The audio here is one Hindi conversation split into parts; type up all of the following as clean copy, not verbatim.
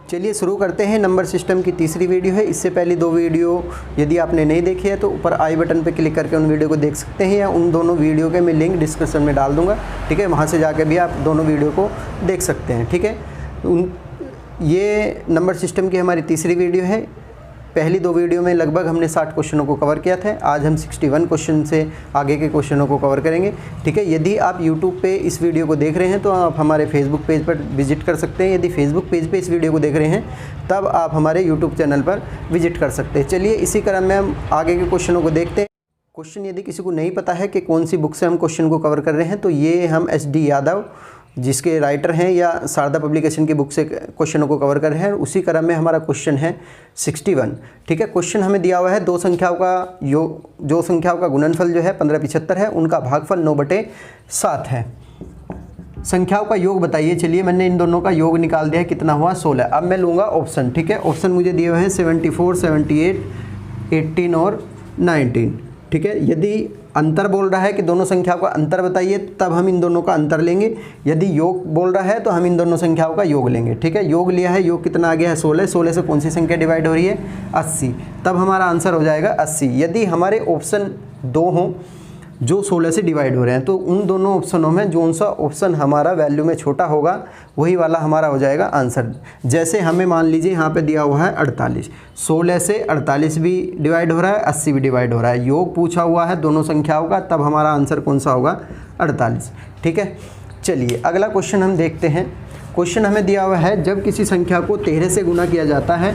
चलिए शुरू करते हैं। नंबर सिस्टम की तीसरी वीडियो है। इससे पहले 2 वीडियो यदि आपने नहीं देखी है तो ऊपर आई बटन पर क्लिक करके उन वीडियो को देख सकते हैं, या उन दोनों वीडियो के मैं लिंक डिस्क्रिप्शन में डाल दूंगा, ठीक है। वहाँ से जाकर भी आप दोनों वीडियो को देख सकते हैं, ठीक है। ये नंबर सिस्टम की हमारी तीसरी वीडियो है। पहली 2 वीडियो में लगभग हमने 60 क्वेश्चनों को कवर किया था। आज हम 61 क्वेश्चन से आगे के क्वेश्चनों को कवर करेंगे, ठीक है। यदि आप YouTube पे इस वीडियो को देख रहे हैं तो आप हमारे फेसबुक पेज पर विजिट कर सकते हैं। यदि फेसबुक पेज पे इस वीडियो को देख रहे हैं तब आप हमारे YouTube चैनल पर विजिट कर सकते हैं। चलिए इसी क्रम में हम आगे के क्वेश्चनों को देखते हैं। क्वेश्चन यदि किसी को नहीं पता है कि कौन सी बुक से हम क्वेश्चन को कवर कर रहे हैं तो ये हम SD यादव जिसके राइटर हैं या शारदा पब्लिकेशन की बुक से क्वेश्चनों को कवर कर रहे हैं। उसी क्रम में हमारा क्वेश्चन है 61, ठीक है। क्वेश्चन हमें दिया हुआ है दो संख्याओं का योग, जो संख्याओं का गुणनफल जो है 1575 है, उनका भागफल 9/7 है। संख्याओं का योग बताइए। चलिए मैंने इन दोनों का योग निकाल दिया है, कितना हुआ 16। अब मैं लूँगा ऑप्शन, ठीक है। ऑप्शन मुझे दिए हुए हैं 74, 78, 18 और 19, ठीक है। यदि अंतर बोल रहा है कि दोनों संख्याओं का अंतर बताइए तब हम इन दोनों का अंतर लेंगे। यदि योग बोल रहा है तो हम इन दोनों संख्याओं का योग लेंगे, ठीक है। योग लिया है, योग कितना आ गया है 16। 16 से कौन सी संख्या डिवाइड हो रही है 80, तब हमारा आंसर हो जाएगा 80। यदि हमारे ऑप्शन 2 हों जो 16 से डिवाइड हो रहे हैं तो उन दोनों ऑप्शनों में जो सा ऑप्शन हमारा वैल्यू में छोटा होगा वही वाला हमारा हो जाएगा आंसर। जैसे हमें मान लीजिए यहाँ पे दिया हुआ है 48, 16 से 48 भी डिवाइड हो रहा है, 80 भी डिवाइड हो रहा है। योग पूछा हुआ है दोनों संख्याओं का, तब हमारा आंसर कौन सा होगा 48, ठीक है। चलिए अगला क्वेश्चन हम देखते हैं। क्वेश्चन हमें दिया हुआ है जब किसी संख्या को 13 से गुना किया जाता है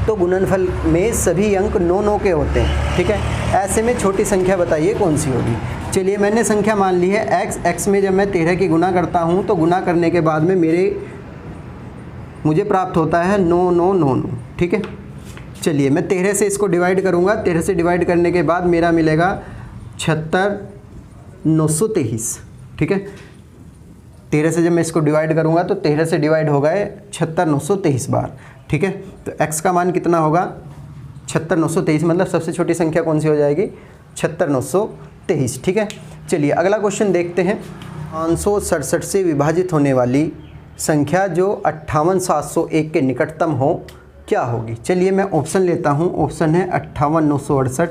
तो गुणनफल में सभी अंक 9 के होते हैं, ठीक है। ऐसे में छोटी संख्या बताइए कौन सी होगी। चलिए मैंने संख्या मान ली है x में जब मैं 13 की गुना करता हूँ तो गुना करने के बाद में मुझे प्राप्त होता है 9, ठीक है। चलिए मैं 13 से इसको डिवाइड करूँगा। 13 से डिवाइड करने के बाद मेरा मिलेगा 76,923, ठीक है। 13 से जब मैं इसको डिवाइड करूँगा तो 13 से डिवाइड हो गए 76,923 बार, ठीक है। तो x का मान कितना होगा 76,923, मतलब सबसे छोटी संख्या कौन सी हो जाएगी 76,923, ठीक है। चलिए अगला क्वेश्चन देखते हैं। 567 से विभाजित होने वाली संख्या जो 58,701 के निकटतम हो क्या होगी। चलिए मैं ऑप्शन लेता हूँ। ऑप्शन है 58,968,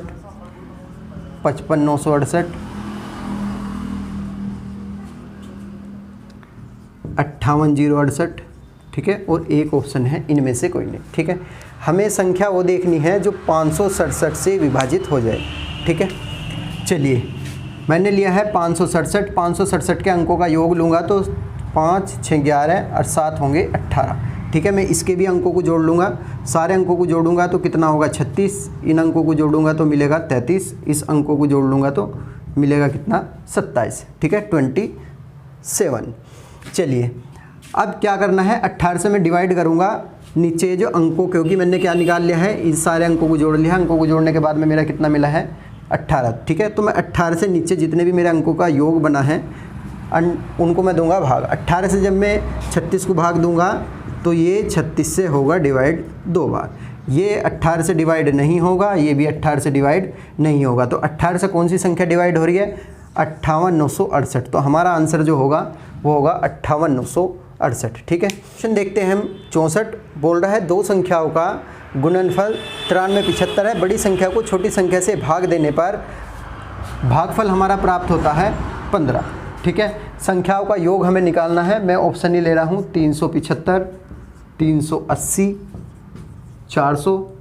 55,968, 58,068, ठीक है। और एक ऑप्शन है इनमें से कोई नहीं, ठीक है। हमें संख्या वो देखनी है जो 567 से विभाजित हो जाए, ठीक है। चलिए मैंने लिया है 567। 567 के अंकों का योग लूँगा तो 5, 6, 11 और 7 होंगे 18, ठीक है। मैं इसके भी अंकों को जोड़ लूँगा। सारे अंकों को जोड़ूंगा तो कितना होगा 36। इन अंकों को जोड़ूंगा तो मिलेगा 33। इस अंकों को जोड़ लूँगा तो मिलेगा कितना 27, ठीक है 27। चलिए अब क्या करना है, 18 से मैं डिवाइड करूँगा नीचे जो अंकों, क्योंकि मैंने क्या निकाल लिया है इस सारे अंकों को जोड़ लिया। अंकों को जोड़ने के बाद में मेरा कितना मिला है 18, ठीक है। तो मैं 18 से नीचे जितने भी मेरे अंकों का योग बना है उनको मैं दूंगा भाग। 18 से जब मैं 36 को भाग दूंगा तो ये 36 से होगा डिवाइड 2 बार। ये 18 से डिवाइड नहीं होगा, ये भी 18 से डिवाइड नहीं होगा। तो 18 से कौन सी संख्या डिवाइड हो रही है 58,968। तो हमारा आंसर जो होगा वो होगा 58,968, ठीक है। क्वेश्चन देखते हैं हम। 64 बोल रहा है दो संख्याओं का गुणनफल 9375 है। बड़ी संख्या को छोटी संख्या से भाग देने पर भागफल हमारा प्राप्त होता है 15, ठीक है। संख्याओं का योग हमें निकालना है। मैं ऑप्शन ही ले रहा हूँ 375, 380, 400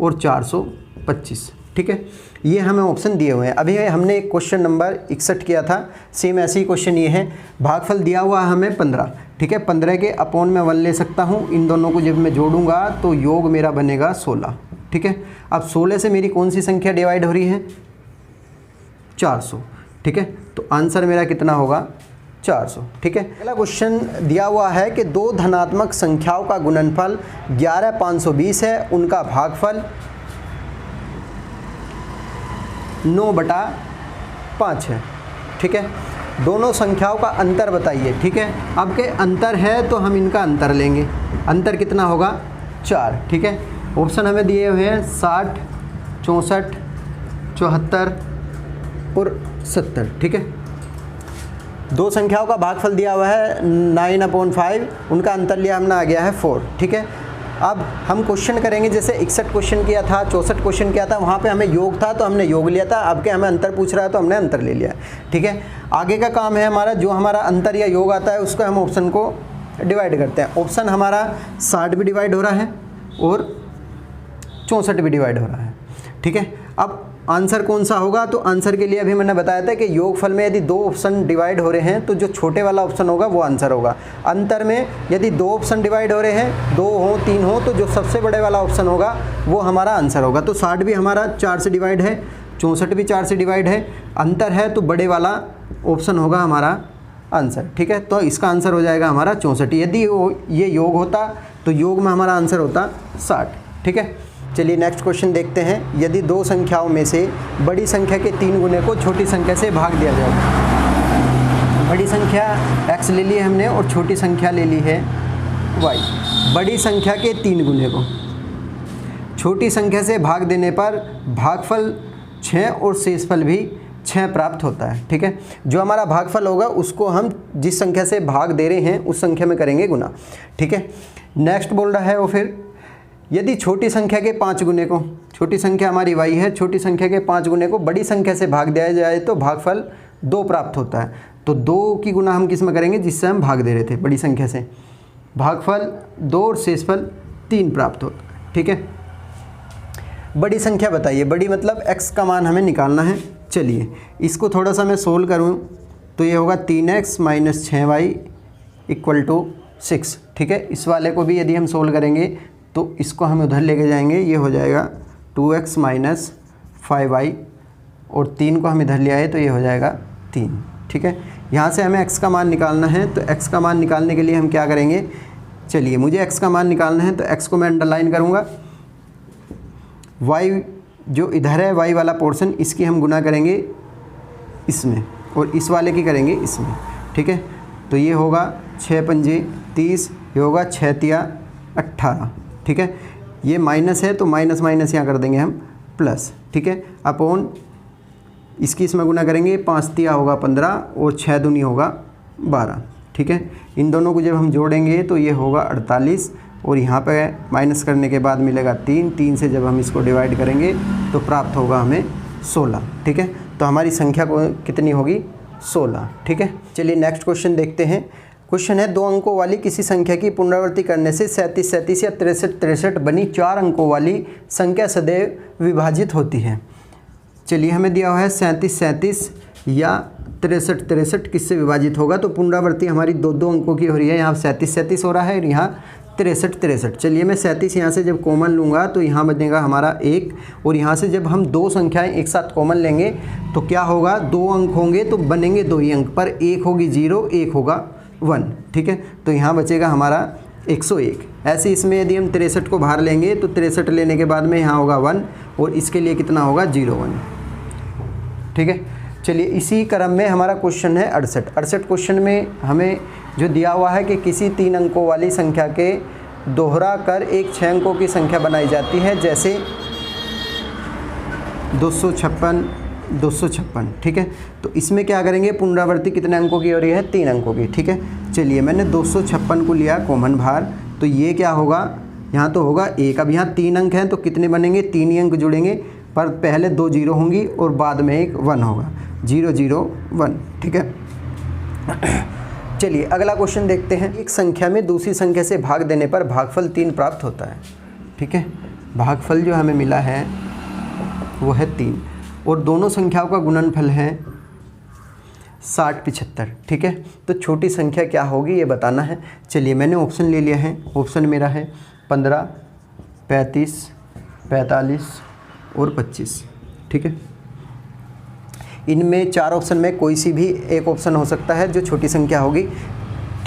और 425, ठीक है। ये हमें ऑप्शन दिए हुए हैं। अभी हमने एक क्वेश्चन नंबर 61 किया था, सेम ऐसे ही क्वेश्चन ये है। भागफल दिया हुआ है हमें 15, ठीक है। 15 के अपॉन में 1 ले सकता हूँ। इन दोनों को जब मैं जोड़ूंगा तो योग मेरा बनेगा 16, ठीक है। अब 16 से मेरी कौन सी संख्या डिवाइड हो रही है 400, ठीक है। तो आंसर मेरा कितना होगा 400, ठीक है। अगला क्वेश्चन दिया हुआ है कि दो धनात्मक संख्याओं का गुणनफल 11,520 है, उनका भागफल 9/5 है, ठीक है। दोनों संख्याओं का अंतर बताइए, ठीक है। अब के अंतर है तो हम इनका अंतर लेंगे। अंतर कितना होगा 4, ठीक है। ऑप्शन हमें दिए हुए हैं 60, 64, 74 और 70, ठीक है। दो संख्याओं का भागफल दिया हुआ है 9/5, उनका अंतर लिया हमने, आ गया है 4। ठीक है, अब हम क्वेश्चन करेंगे, जैसे 61 क्वेश्चन किया था, 64 क्वेश्चन किया था, वहाँ पे हमें योग था तो हमने योग लिया था, अब के हमें अंतर पूछ रहा है तो हमने अंतर ले लिया। ठीक है, आगे का काम है हमारा, जो हमारा अंतर या योग आता है उसको हम ऑप्शन को डिवाइड करते हैं। ऑप्शन हमारा 60 भी डिवाइड हो रहा है और 64 भी डिवाइड हो रहा है। ठीक है, अब आंसर कौन सा होगा, तो आंसर के लिए अभी मैंने बताया था कि योगफल में यदि दो ऑप्शन डिवाइड हो रहे हैं तो जो छोटे वाला ऑप्शन होगा वो आंसर होगा। अंतर में यदि दो ऑप्शन डिवाइड हो रहे हैं, 2 हो 3 हो, तो जो सबसे बड़े वाला ऑप्शन होगा वो हमारा आंसर होगा। तो 60 भी हमारा 4 से डिवाइड है, 64 भी 4 से डिवाइड है, अंतर है तो बड़े वाला ऑप्शन होगा हमारा आंसर। ठीक है, तो इसका आंसर हो जाएगा हमारा 64। यदि ये योग होता तो योग में हमारा आंसर होता 60। ठीक है, चलिए नेक्स्ट क्वेश्चन देखते हैं। यदि दो संख्याओं में से बड़ी संख्या के 3 गुने को छोटी संख्या से भाग दिया जाए। बड़ी संख्या x ले ली है हमने और छोटी संख्या ले ली है y। बड़ी संख्या के 3 गुने को छोटी संख्या से भाग देने पर भागफल 6 और शेषफल भी 6 प्राप्त होता है। ठीक है, जो हमारा भागफल होगा उसको हम जिस संख्या से भाग दे रहे हैं उस संख्या में करेंगे गुना। ठीक है, नेक्स्ट बोल रहा है वो, फिर यदि छोटी संख्या के 5 गुने को, छोटी संख्या हमारी y है, छोटी संख्या के 5 गुने को बड़ी संख्या से भाग दिया जाए तो भागफल 2 प्राप्त होता है। तो 2 की गुना हम किस में करेंगे, जिससे हम भाग दे रहे थे बड़ी संख्या से, भागफल 2 और शेषफल 3 प्राप्त होता है। ठीक है, बड़ी संख्या बताइए, बड़ी मतलब x का मान हमें निकालना है। चलिए इसको थोड़ा सा मैं सोल्व करूँ तो ये होगा 3x - 6y = 6। ठीक है, इस वाले को भी यदि हम सोल्व करेंगे तो इसको हम उधर लेके जाएंगे, ये हो जाएगा 2x - 5y और 3 को हम इधर ले आए तो ये हो जाएगा 3। ठीक है, यहाँ से हमें x का मान निकालना है, तो x का मान निकालने के लिए हम क्या करेंगे, चलिए मुझे x का मान निकालना है तो x को मैं अंडरलाइन करूँगा, y जो इधर है y वाला पोर्शन, इसकी हम गुना करेंगे इसमें और इस वाले की करेंगे इसमें। ठीक है, तो ये होगा 6 × 5 = 30, ये होगा 6 × 3 = 18। ठीक है, ये माइनस है तो माइनस माइनस यहाँ कर देंगे हम प्लस। ठीक है, अपॉन इसकी इसमें गुना करेंगे, 5 × 3 होगा 15 और 6 दूनी होगा 12। ठीक है, इन दोनों को जब हम जोड़ेंगे तो ये होगा 48 और यहाँ पे माइनस करने के बाद मिलेगा 3 से जब हम इसको डिवाइड करेंगे तो प्राप्त होगा हमें 16। ठीक है, तो हमारी संख्या को कितनी होगी, 16। ठीक है, चलिए नेक्स्ट क्वेश्चन देखते हैं। क्वेश्चन है, 2 अंकों वाली किसी संख्या की पुनरावृत्ति करने से 37 या 63 बनी 4 अंकों वाली संख्या सदैव विभाजित होती है। चलिए हमें दिया हुआ है 37 या 63 किससे विभाजित होगा, तो पुनरावृत्ति हमारी 2 अंकों की हो रही है, यहाँ 37 हो रहा है और यहाँ 63। चलिए मैं 37 यहाँ से जब कॉमन लूँगा तो यहाँ बनेगा हमारा 1 और यहाँ से जब हम 2 संख्याएं एक साथ कॉमन लेंगे तो क्या होगा, 2 अंक होंगे तो बनेंगे 2 ही अंक, पर एक होगी 0, एक होगा 1। ठीक है, तो यहाँ बचेगा हमारा 101। ऐसे इसमें यदि हम 63 को बाहर लेंगे तो 63 लेने के बाद में यहाँ होगा 1 और इसके लिए कितना होगा, 01। ठीक है, चलिए इसी क्रम में हमारा क्वेश्चन है 68 क्वेश्चन में हमें जो दिया हुआ है कि किसी 3 अंकों वाली संख्या के दोहरा कर एक 6 अंकों की संख्या बनाई जाती है, जैसे 256। ठीक है, तो इसमें क्या करेंगे, पुनरावृत्ति कितने अंकों की हो रही है, 3 अंकों की। ठीक है, चलिए मैंने 256 को लिया कॉमन बाहर, तो ये क्या होगा, यहाँ तो होगा 1। अब यहाँ 3 अंक हैं तो कितने बनेंगे, 3 ही अंक जुड़ेंगे, पर पहले 2 0 होंगी और बाद में एक 1 होगा, 0 0 1। ठीक है, चलिए अगला क्वेश्चन देखते हैं। एक संख्या में दूसरी संख्या से भाग देने पर भागफल 3 प्राप्त होता है। ठीक है, भागफल जो हमें मिला है वो है 3 और दोनों संख्याओं का गुणनफल है 60 75। ठीक है, तो छोटी संख्या क्या होगी ये बताना है। चलिए मैंने ऑप्शन ले लिया है, ऑप्शन मेरा है 15 35 45 और 25। ठीक है, इनमें 4 ऑप्शन में कोई सी भी एक ऑप्शन हो सकता है जो छोटी संख्या होगी।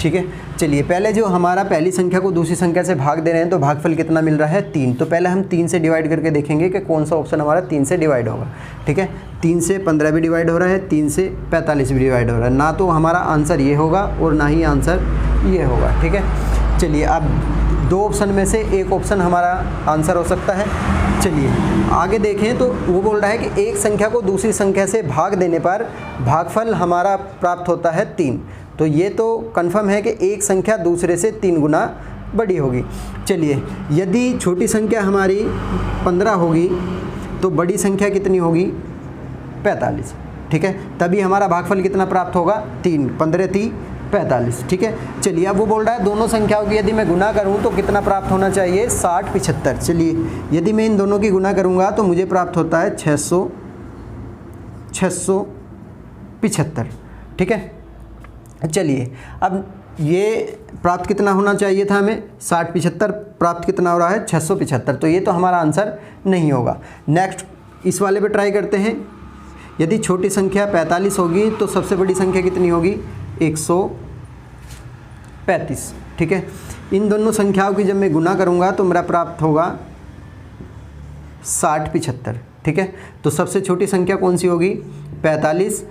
ठीक है, चलिए पहले जो हमारा पहली संख्या को दूसरी संख्या से भाग दे रहे हैं तो भागफल कितना मिल रहा है, 3। तो पहले हम 3 से डिवाइड करके देखेंगे कि कौन सा ऑप्शन हमारा 3 से डिवाइड होगा। ठीक है, 3 से 15 भी डिवाइड हो रहा है, 3 से 45 भी डिवाइड हो रहा है, ना तो हमारा आंसर ये होगा और ना ही आंसर ये होगा। ठीक है, चलिए अब 2 ऑप्शन में से एक ऑप्शन हमारा आंसर हो सकता है। चलिए आगे देखें तो वो बोल रहा है कि एक संख्या को दूसरी संख्या से भाग देने पर भागफल हमारा प्राप्त होता है 3। तो ये तो कंफर्म है कि एक संख्या दूसरे से 3 गुना बड़ी होगी। चलिए यदि छोटी संख्या हमारी 15 होगी तो बड़ी संख्या कितनी होगी 45, ठीक है, तभी हमारा भागफल कितना प्राप्त होगा 3, 15 3 45, ठीक है। चलिए अब वो बोल रहा है दोनों संख्याओं की यदि मैं गुना करूं तो कितना प्राप्त होना चाहिए 60 75। चलिए यदि मैं इन दोनों की गुना करूंगा तो मुझे प्राप्त होता है 675, ठीक है। चलिए अब ये प्राप्त कितना होना चाहिए था हमें 60 75, प्राप्त कितना हो रहा है 675, तो ये तो हमारा आंसर नहीं होगा। नेक्स्ट इस वाले पे ट्राई करते हैं। यदि छोटी संख्या 45 होगी तो सबसे बड़ी संख्या कितनी होगी 135, ठीक है। इन दोनों संख्याओं की जब मैं गुना करूंगा तो मेरा प्राप्त होगा 60 75, ठीक है। तो सबसे छोटी संख्या कौन सी होगी 45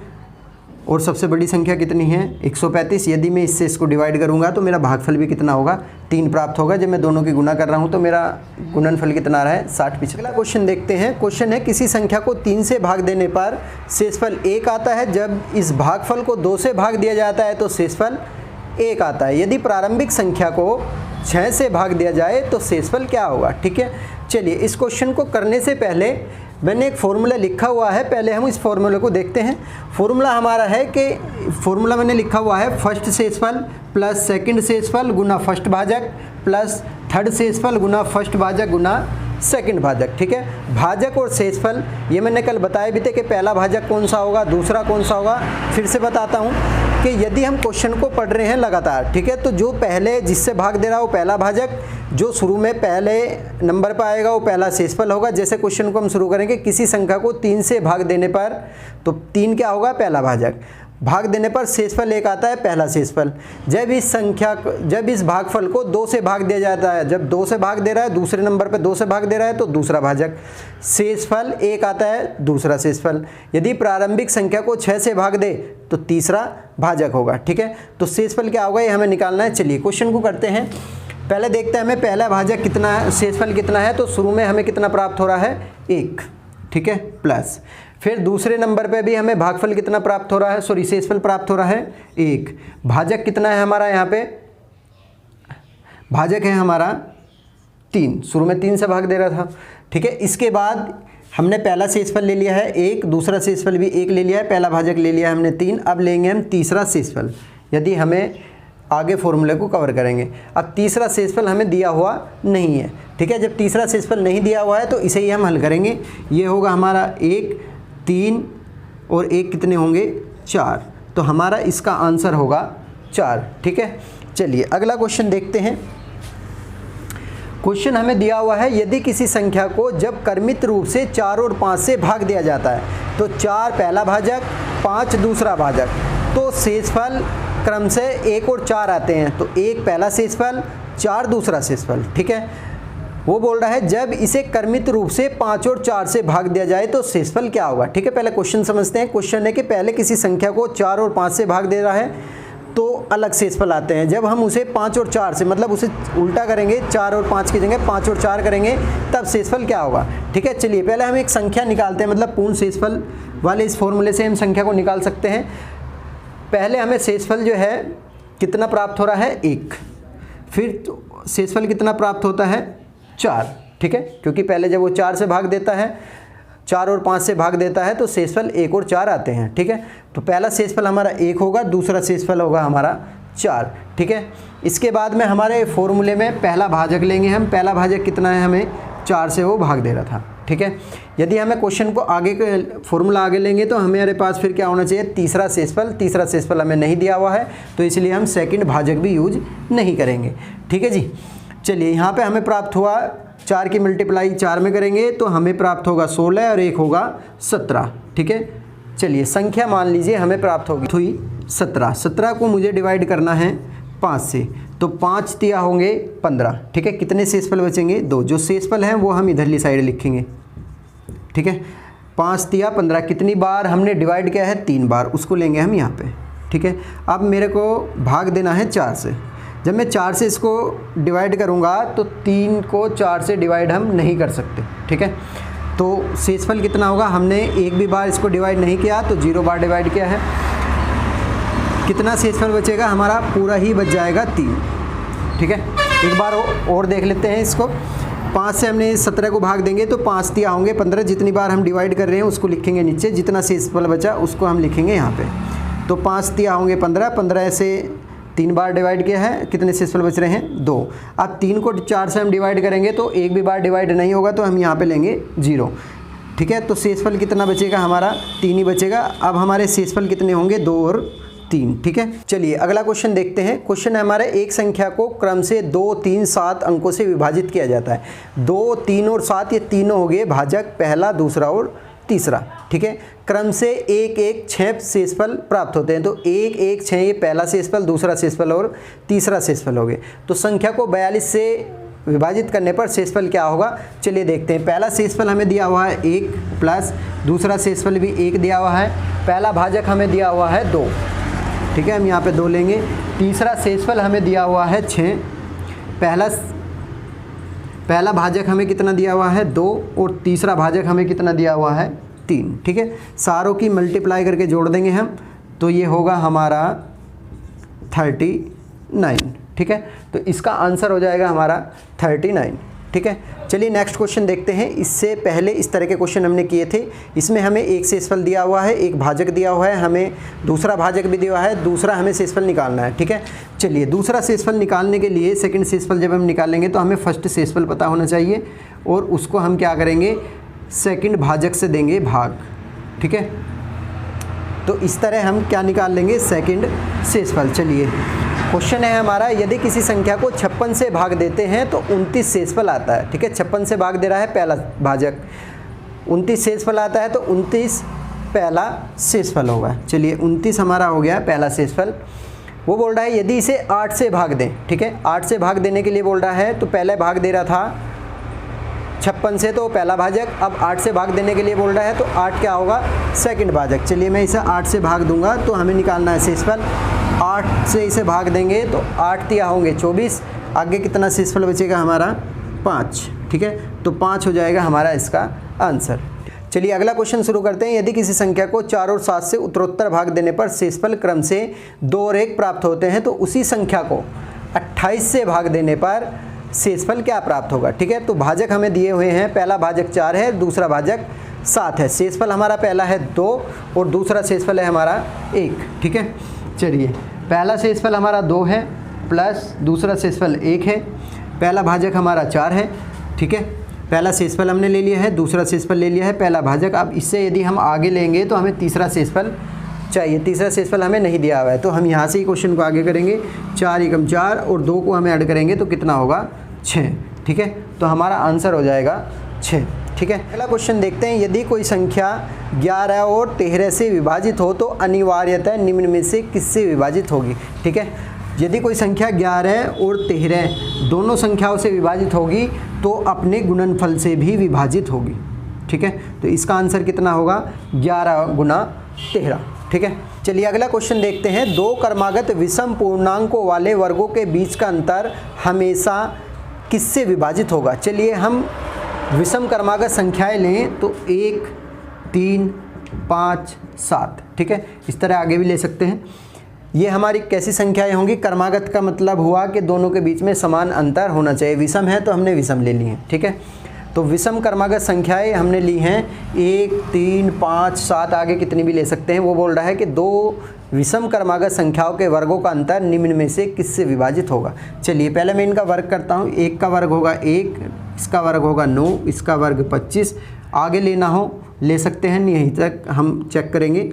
और सबसे बड़ी संख्या कितनी है 135। यदि मैं इससे इसको डिवाइड करूंगा तो मेरा भागफल भी कितना होगा 3 प्राप्त होगा। जब मैं दोनों की गुना कर रहा हूं तो मेरा गुणनफल कितना आ रहा है 60 75। अगला क्वेश्चन देखते हैं। क्वेश्चन है किसी संख्या को 3 से भाग देने पर शेषफल 1 आता है, जब इस भागफल को 2 से भाग दिया जाता है तो शेषफल 1 आता है। यदि प्रारंभिक संख्या को 6 से भाग दिया जाए तो शेषफल क्या होगा, ठीक है। चलिए इस क्वेश्चन को करने से पहले मैंने एक फॉर्मूला लिखा हुआ है, पहले हम इस फॉर्मूले को देखते हैं। फॉर्मूला हमारा है कि फॉर्मूला मैंने लिखा हुआ है फर्स्ट शेषफल प्लस सेकंड शेषफल गुना फर्स्ट भाजक प्लस थर्ड शेषफल गुना फर्स्ट भाजक गुना सेकंड भाजक, ठीक है। भाजक और शेषफल ये मैंने कल बताए भी थे कि पहला भाजक कौन सा होगा दूसरा कौन सा होगा। फिर से बताता हूँ कि यदि हम क्वेश्चन को पढ़ रहे हैं लगातार, ठीक है, तो जो पहले जिससे भाग दे रहा है वो पहला भाजक, जो शुरू में पहले नंबर पर आएगा वो पहला शेषफल होगा। जैसे क्वेश्चन को हम शुरू करेंगे किसी संख्या को 3 से भाग देने पर, तो 3 क्या होगा पहला भाजक, भाग देने पर शेषफल 1 आता है पहला शेषफल। जब इस भागफल को 2 से भाग दिया जाता है, जब 2 से भाग दे रहा है दूसरे नंबर पे 2 से भाग दे रहा है तो दूसरा भाजक, शेषफल 1 आता है दूसरा शेषफल। यदि प्रारंभिक संख्या को 6 से भाग दे तो तीसरा भाजक होगा, ठीक है। तो शेषफल क्या होगा ये हमें निकालना है। चलिए क्वेश्चन को करते हैं। पहले देखते हैं हमें पहला भाजक कितना है, शेषफल कितना है। तो शुरू में हमें कितना प्राप्त हो रहा है 1, ठीक है, प्लस फिर दूसरे नंबर पे भी हमें भागफल कितना प्राप्त हो रहा है, सॉरी शेषफल प्राप्त हो रहा है 1। भाजक कितना है हमारा, यहाँ पे भाजक है हमारा 3, शुरू में 3 से भाग दे रहा था, ठीक है। इसके बाद हमने पहला शेषफल ले लिया है 1, दूसरा शेषफल भी 1 ले लिया है, पहला भाजक ले लिया है हमने 3। अब लेंगे हम तीसरा शेषफल, यदि हमें आगे फॉर्मूले को कवर करेंगे। अब तीसरा शेषफल हमें दिया हुआ नहीं है, ठीक है। जब तीसरा शेषफल नहीं दिया हुआ है तो इसे ही हम हल करेंगे। ये होगा हमारा 1 3 और 1 कितने होंगे 4, तो हमारा इसका आंसर होगा 4, ठीक है। चलिए अगला क्वेश्चन देखते हैं। क्वेश्चन हमें दिया हुआ है यदि किसी संख्या को जब क्रमित रूप से 4 और 5 से भाग दिया जाता है तो 4 पहला भाजक 5 दूसरा भाजक, तो शेषफल क्रम से 1 और 4 आते हैं। तो 1 पहला शेषफल 4 दूसरा शेषफल, ठीक है। वो बोल रहा है जब इसे क्रमित रूप से 5 और 4 से भाग दिया जाए तो शेषफल क्या होगा, ठीक है। पहले क्वेश्चन समझते हैं। क्वेश्चन है कि पहले किसी संख्या को 4 और 5 से भाग दे रहा है तो अलग शेषफल आते हैं। जब हम उसे 5 और 4 से, मतलब उसे उल्टा करेंगे, 4 और 5 की जगह 5 और 4 करेंगे, तब शेषफल क्या होगा, ठीक है। चलिए पहले हम एक संख्या निकालते हैं, मतलब पूर्ण शेषफल वाले इस फॉर्मूले से हम संख्या को निकाल सकते हैं। पहले हमें शेषफल जो है कितना प्राप्त हो रहा है 1, फिर शेषफल कितना प्राप्त होता है 4, ठीक है, क्योंकि पहले जब वो 4 से भाग देता है, 4 और 5 से भाग देता है तो शेषफल 1 और 4 आते हैं, ठीक है। तो पहला शेषफल हमारा 1 होगा, दूसरा शेषफल होगा हमारा 4, ठीक है। इसके बाद में हमारे फॉर्मूले में पहला भाजक लेंगे हम। पहला भाजक कितना है, हमें 4 से वो भाग दे रहा था, ठीक है। यदि हमें क्वेश्चन को आगे फॉर्मूला आगे लेंगे तो हमारे पास फिर क्या होना चाहिए, तीसरा शेषफल। तीसरा शेषफल हमें नहीं दिया हुआ है तो इसलिए हम सेकंड भाजक भी यूज नहीं करेंगे, ठीक है जी। चलिए यहाँ पे हमें प्राप्त हुआ 4 की मल्टीप्लाई 4 में करेंगे तो हमें प्राप्त होगा 16 और 1 होगा 17, ठीक है। चलिए संख्या मान लीजिए हमें प्राप्त होगी हुई 17। 17 को मुझे डिवाइड करना है 5 से, तो 5 तिया होंगे 15, ठीक है। कितने शेषफल बचेंगे 2, जो शेषफल हैं वो हम इधरली साइड लिखेंगे, ठीक है। 5 तिया 15, कितनी बार हमने डिवाइड किया है 3 बार, उसको लेंगे हम यहाँ पे, ठीक है। अब मेरे को भाग देना है 4 से, जब मैं 4 से इसको डिवाइड करूँगा तो 3 को 4 से डिवाइड हम नहीं कर सकते, ठीक है। तो शेषफल कितना होगा, हमने एक भी बार इसको डिवाइड नहीं किया तो 0 बार डिवाइड किया है। कितना शेषफल बचेगा हमारा, पूरा ही बच जाएगा 3, ठीक है। एक बार और देख लेते हैं इसको। 5 से हमने 17 को भाग देंगे तो 5 तिया होंगे 15, जितनी बार हम डिवाइड कर रहे हैं उसको लिखेंगे नीचे, जितना शेषफल बचा उसको हम लिखेंगे यहाँ पे। तो 5 तिया होंगे 15, 15 से 3 बार डिवाइड किया है, कितने शेषफल बच रहे हैं 2। अब 3 को 4 से हम डिवाइड करेंगे तो एक भी बार डिवाइड नहीं होगा तो हम यहाँ पे लेंगे 0, ठीक है। तो शेषफल कितना बचेगा हमारा, 3 ही बचेगा। अब हमारे शेषफल कितने होंगे, 2 और 3, ठीक है। चलिए अगला क्वेश्चन देखते हैं। क्वेश्चन है हमारा, एक संख्या को क्रम से 2, 3, 7 अंकों से विभाजित किया जाता है। 2, 3 और 7 ये तीनों हो गए भाजक, पहला, दूसरा और तीसरा, ठीक है। क्रम से 1, 1, 6 शेषफल प्राप्त होते हैं। तो 1, 1, 6 ये पहला शेषफल, दूसरा शेषफल और तीसरा शेषफल हो गए। तो संख्या को 42 से विभाजित करने पर शेषफल क्या होगा, चलिए देखते हैं। पहला शेषफल हमें दिया हुआ है 1 प्लस दूसरा शेषफल भी 1 दिया हुआ है, पहला भाजक हमें दिया हुआ है 2, ठीक है, हम यहाँ पे 2 लेंगे। तीसरा शेषफल हमें दिया हुआ है 6, पहला भाजक हमें कितना दिया हुआ है 2 और तीसरा भाजक हमें कितना दिया हुआ है 3, ठीक है। सारों की मल्टीप्लाई करके जोड़ देंगे हम, तो ये होगा हमारा 39, ठीक है। तो इसका आंसर हो जाएगा हमारा 39, ठीक है। चलिए नेक्स्ट क्वेश्चन देखते हैं। इससे पहले इस तरह के क्वेश्चन हमने किए थे। इसमें हमें एक शेषफल दिया हुआ है, एक भाजक दिया हुआ है, हमें दूसरा भाजक भी दिया हुआ है, दूसरा हमें शेषफल निकालना है, ठीक है। चलिए दूसरा शेषफल निकालने के लिए, सेकंड शेषफल जब हम निकालेंगे तो हमें फर्स्ट शेषफल पता होना चाहिए और उसको हम क्या करेंगे, सेकंड भाजक से देंगे भाग, ठीक है। तो इस तरह हम क्या निकाल लेंगे, सेकंड शेषफल। चलिए क्वेश्चन है हमारा, यदि किसी संख्या को 56 से भाग देते हैं तो 29 शेषफल आता है, ठीक है। 56 से भाग दे रहा है पहला भाजक, 29 शेषफल आता है तो 29 पहला शेषफल होगा। चलिए 29 हमारा हो गया पहला शेषफल। वो बोल रहा है यदि इसे 8 से भाग दें, ठीक है। 8 से भाग देने के लिए बोल रहा है, तो पहले भाग दे रहा था 56 से तो पहला भाजक, अब 8 से भाग देने के लिए बोल रहा है तो 8 क्या होगा, सेकंड भाजक। चलिए मैं इसे 8 से भाग दूंगा तो हमें निकालना है शेषफल। 8 से इसे भाग देंगे तो 8 तिया होंगे 24, आगे कितना शेषफल बचेगा हमारा 5, ठीक है। तो 5 हो जाएगा हमारा इसका आंसर। चलिए अगला क्वेश्चन शुरू करते हैं। यदि किसी संख्या को 4 और 7 से उत्तरोत्तर भाग देने पर शेषफल क्रम से 2 और 1 प्राप्त होते हैं, तो उसी संख्या को 28 से भाग देने पर शेषफल क्या प्राप्त होगा, ठीक है। तो भाजक हमें दिए हुए हैं, पहला भाजक 4 है, दूसरा भाजक 7 है। शेषफल हमारा पहला है 2 और दूसरा शेषफल है हमारा 1, ठीक है। चलिए पहला शेषफल हमारा 2 है प्लस दूसरा शेषफल 1 है, पहला भाजक हमारा 4 है, ठीक है। पहला शेषफल हमने ले लिया है, दूसरा शेषफल ले लिया है, पहला भाजक। अब इससे यदि हम आगे लेंगे तो हमें तीसरा शेषफल चाहिए, तीसरा शेषफल हमें नहीं दिया हुआ है, तो हम यहाँ से ही क्वेश्चन को आगे करेंगे। 4 एकम 4 और 2 को हमें ऐड करेंगे तो कितना होगा 6, ठीक है। तो हमारा आंसर हो जाएगा 6, ठीक है। अगला क्वेश्चन देखते हैं। यदि कोई संख्या 11 और 13 से विभाजित हो तो अनिवार्यतः निम्न में से किससे विभाजित होगी, ठीक है। यदि कोई संख्या 11 और 13 दोनों संख्याओं से विभाजित होगी तो अपने गुणनफल से भी विभाजित होगी, ठीक है। तो इसका आंसर कितना होगा, 11 गुना 13, ठीक है। चलिए अगला क्वेश्चन देखते हैं। 2 क्रमागत विषम पूर्णांकों वाले वर्गों के बीच का अंतर हमेशा किससे विभाजित होगा। चलिए हम विषम क्रमागत संख्याएं लें तो 1, 3, 5, 7, ठीक है। इस तरह आगे भी ले सकते हैं। ये हमारी कैसी संख्याएं होंगी, क्रमागत का मतलब हुआ कि दोनों के बीच में समान अंतर होना चाहिए। विषम है तो हमने विषम ले ली है, ठीक है। तो विषम क्रमागत संख्याएं हमने ली हैं 1, 3, 5, 7, आगे कितनी भी ले सकते हैं। वो बोल रहा है कि 2 विषम क्रमागत संख्याओं के वर्गों का अंतर निम्न में से किससे विभाजित होगा। चलिए पहले मैं इनका वर्ग करता हूँ। 1 का वर्ग होगा 1, इसका वर्ग होगा 9, इसका वर्ग 25। आगे लेना हो ले सकते हैं, यहीं तक हम चेक करेंगे।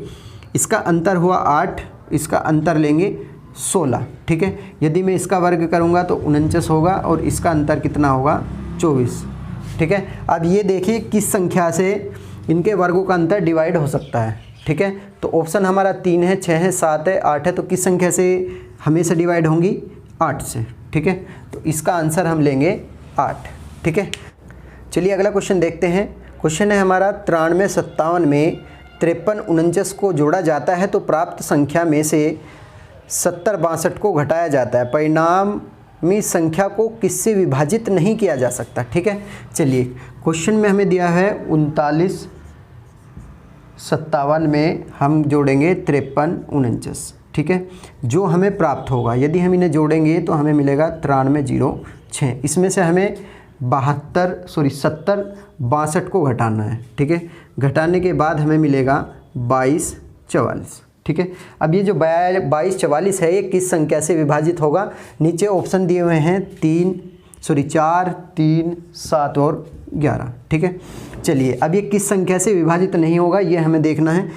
इसका अंतर हुआ 8, इसका अंतर लेंगे 16, ठीक है। यदि मैं इसका वर्ग करूँगा तो 49 होगा और इसका अंतर कितना होगा 24, ठीक है। अब ये देखिए किस संख्या से इनके वर्गों का अंतर डिवाइड हो सकता है, ठीक है। तो ऑप्शन हमारा 3 है, 6 है, 7 है, 8 है। तो किस संख्या से हमेशा डिवाइड होंगी, 8 से, ठीक है। तो इसका आंसर हम लेंगे 8, ठीक है। चलिए अगला क्वेश्चन देखते हैं। क्वेश्चन है हमारा 93, 57 में 53, 49 को जोड़ा जाता है तो प्राप्त संख्या में से 70 62 को घटाया जाता है, परिणामी संख्या को किससे विभाजित नहीं किया जा सकता। ठीक है, चलिए क्वेश्चन में हमें दिया है 39 57 में हम जोड़ेंगे 53 49। ठीक है, जो हमें प्राप्त होगा यदि हम इन्हें जोड़ेंगे तो हमें मिलेगा 9306। इसमें से हमें 70 62 को घटाना है। ठीक है, घटाने के बाद हमें मिलेगा 22 44। ठीक है, अब ये जो 22 44 है ये किस संख्या से विभाजित होगा? नीचे ऑप्शन दिए हुए हैं 4 3 7 और 11। ठीक है, चलिए अब ये किस संख्या से विभाजित नहीं होगा ये हमें देखना है।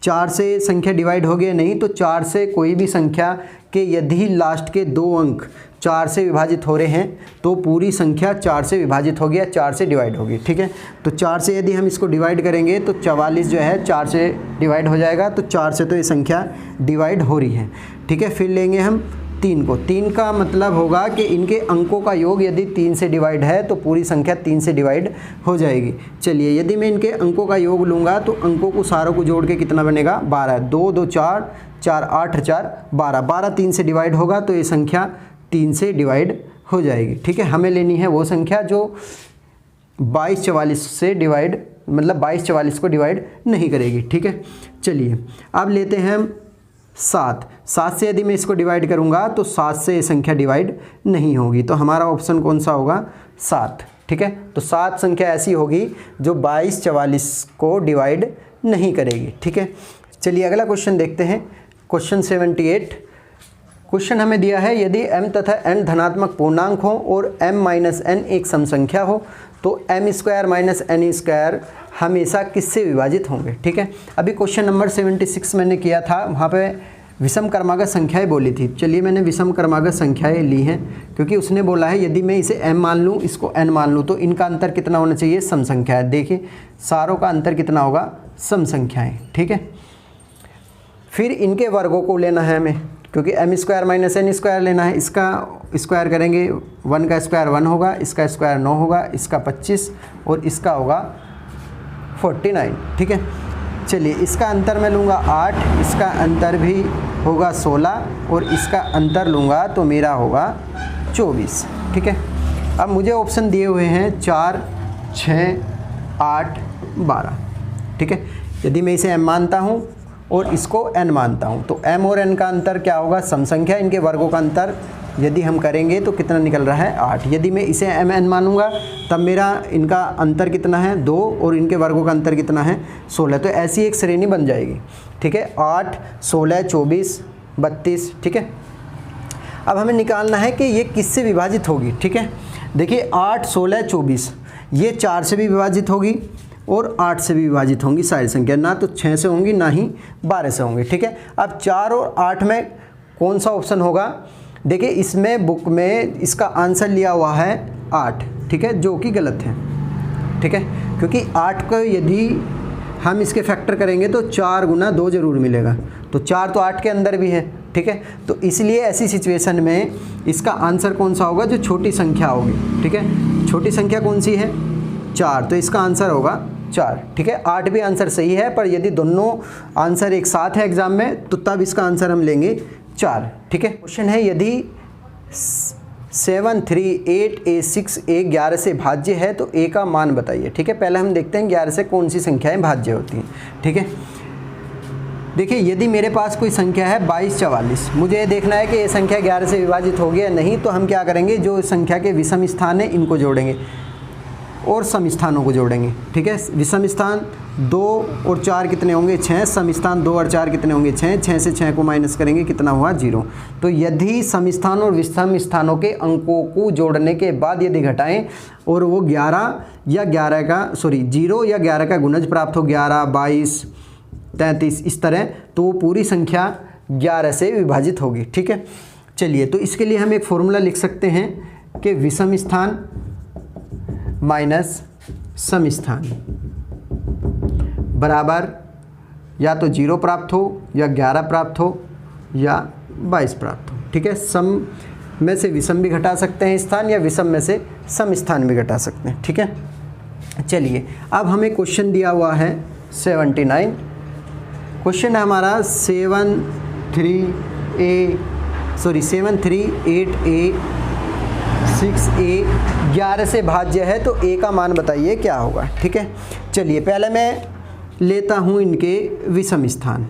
4 से संख्या डिवाइड हो गया नहीं, तो 4 से कोई भी संख्या के यदि लास्ट के 2 अंक 4 से विभाजित हो रहे हैं तो पूरी संख्या 4 से विभाजित हो गया, 4 से डिवाइड होगी। ठीक है, तो 4 से यदि हम इसको डिवाइड करेंगे तो 44 जो है 4 से डिवाइड हो जाएगा, तो 4 से तो ये संख्या डिवाइड हो रही है। ठीक है, फिर लेंगे हम 3 को। 3 का मतलब होगा कि इनके अंकों का योग यदि 3 से डिवाइड है तो पूरी संख्या 3 से डिवाइड हो जाएगी। चलिए यदि मैं इनके अंकों का योग लूँगा तो अंकों को सारों को जोड़ के कितना बनेगा? 12। 2 2 4 4 8 4 12। 12 3 से डिवाइड होगा तो ये संख्या 3 से डिवाइड हो जाएगी। ठीक है, हमें लेनी है वो संख्या जो 22 44 से डिवाइड, मतलब 22 44 को डिवाइड नहीं करेगी। ठीक है, चलिए अब लेते हैं हम 7 से यदि मैं इसको डिवाइड करूंगा तो 7 से ये संख्या डिवाइड नहीं होगी, तो हमारा ऑप्शन कौन सा होगा? 7। ठीक है, तो 7 संख्या ऐसी होगी जो 22 44 को डिवाइड नहीं करेगी। ठीक है, चलिए अगला क्वेश्चन देखते हैं। क्वेश्चन 78। क्वेश्चन हमें दिया है यदि m तथा n धनात्मक पूर्णांक हो और m माइनस n एक सम संख्या हो तो m² माइनस n² हमेशा किससे विभाजित होंगे। ठीक है, अभी क्वेश्चन नंबर 76 मैंने किया था, वहाँ पे विषम क्रमागत संख्याएं बोली थी। चलिए मैंने विषम क्रमागत संख्याएं ली हैं क्योंकि उसने बोला है यदि मैं इसे m मान लूँ, इसको n मान लूँ, तो इनका अंतर कितना होना चाहिए? सम संख्या है। देखिए सारों का अंतर कितना होगा? सम संख्याएँ। ठीक है, फिर इनके वर्गों को लेना है हमें, क्योंकि m² माइनस n² लेना है। इसका स्क्वायर करेंगे 1 का स्क्वायर 1 होगा, इसका स्क्वायर 9 होगा, इसका 25 और इसका होगा 49। ठीक है, चलिए इसका अंतर मैं लूँगा 8, इसका अंतर भी होगा 16 और इसका अंतर लूँगा तो मेरा होगा 24। ठीक है, अब मुझे ऑप्शन दिए हुए हैं 4 6 8 12। ठीक है, यदि मैं इसे m मानता हूँ और इसको n मानता हूँ तो m और n का अंतर क्या होगा? सम संख्या। इनके वर्गों का अंतर यदि हम करेंगे तो कितना निकल रहा है? 8। यदि मैं इसे m n मानूंगा तब मेरा इनका अंतर कितना है? 2 और इनके वर्गों का अंतर कितना है? 16। तो ऐसी एक श्रेणी बन जाएगी। ठीक है, 8 16 24 32। ठीक है, अब हमें निकालना है कि ये किससे विभाजित होगी। ठीक है, देखिए 8 16 24 ये 4 से भी विभाजित होगी और 8 से भी विभाजित होंगी सारी संख्या, ना तो 6 से होंगी ना ही 12 से होंगी। ठीक है, अब 4 और 8 में कौन सा ऑप्शन होगा? देखिए इसमें बुक में इसका आंसर लिया हुआ है 8। ठीक है, जो कि गलत है। ठीक है, क्योंकि 8 को यदि हम इसके फैक्टर करेंगे तो 4 गुना 2 जरूर मिलेगा, तो 4 तो 8 के अंदर भी है। ठीक है, तो इसलिए ऐसी सिचुएशन में इसका आंसर कौन सा होगा? जो छोटी संख्या होगी। ठीक है, छोटी संख्या कौन सी है? 4, तो इसका आंसर होगा 4। ठीक है, 8 भी आंसर सही है, पर यदि दोनों आंसर एक साथ है एग्जाम में तो तब इसका आंसर हम लेंगे 4। ठीक है, क्वेश्चन है यदि 7 3 8 a 6 a 11 से भाज्य है तो a का मान बताइए। ठीक है, पहले हम देखते हैं 11 से कौन सी संख्याएं भाज्य होती हैं। ठीक है, देखिए यदि मेरे पास कोई संख्या है 22 44, मुझे ये देखना है कि ये संख्या 11 से विभाजित होगी या नहीं, तो हम क्या करेंगे? जो संख्या के विषम स्थान है इनको जोड़ेंगे और सम स्थानों को जोड़ेंगे। ठीक है, विषम स्थान 2 और 4 कितने होंगे? 6। सम स्थान 2 और 4 कितने होंगे? 6। 6 से 6 को माइनस करेंगे, कितना हुआ? 0। तो यदि सम स्थान और विषम स्थानों के अंकों को जोड़ने के बाद यदि घटाएं और वो 11 या 11 का 0 या 11 का गुणज प्राप्त हो, 11 22 33 इस तरह, तो वो पूरी संख्या 11 से विभाजित होगी। ठीक है, चलिए तो इसके लिए हम एक फॉर्मूला लिख सकते हैं कि विषम स्थान माइनस सम स्थान बराबर या तो 0 प्राप्त हो या 11 प्राप्त हो या 22 प्राप्त हो। ठीक है, सम में से विषम भी घटा सकते हैं स्थान, या विषम में से सम स्थान भी घटा सकते हैं। ठीक है, चलिए अब हमें क्वेश्चन दिया हुआ है 79। क्वेश्चन है हमारा 7 3 8A 6A 11 से भाज्य है तो A का मान बताइए क्या होगा। ठीक है, चलिए पहले मैं लेता हूँ इनके विषम स्थान।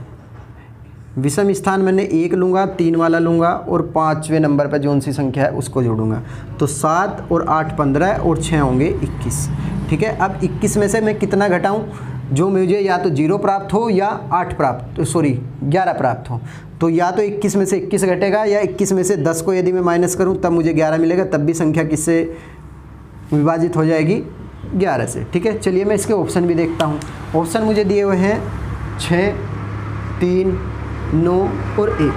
विषम स्थान मैंने 1 लूँगा, 3 वाला लूँगा और 5वें नंबर पर जौन सी संख्या है उसको जोड़ूंगा। तो 7 और 8 15 और 6 होंगे 21। ठीक है, अब 21 में से मैं कितना घटाऊँ जो मुझे या तो 0 प्राप्त हो या 11 प्राप्त हो। तो या तो 21 में से 21 घटेगा या 21 में से 10 को यदि मैं माइनस करूं तब मुझे 11 मिलेगा, तब भी संख्या किससे विभाजित हो जाएगी 11 से। ठीक है, चलिए मैं इसके ऑप्शन भी देखता हूं। ऑप्शन मुझे दिए हुए हैं 6, 3, 9 और 1।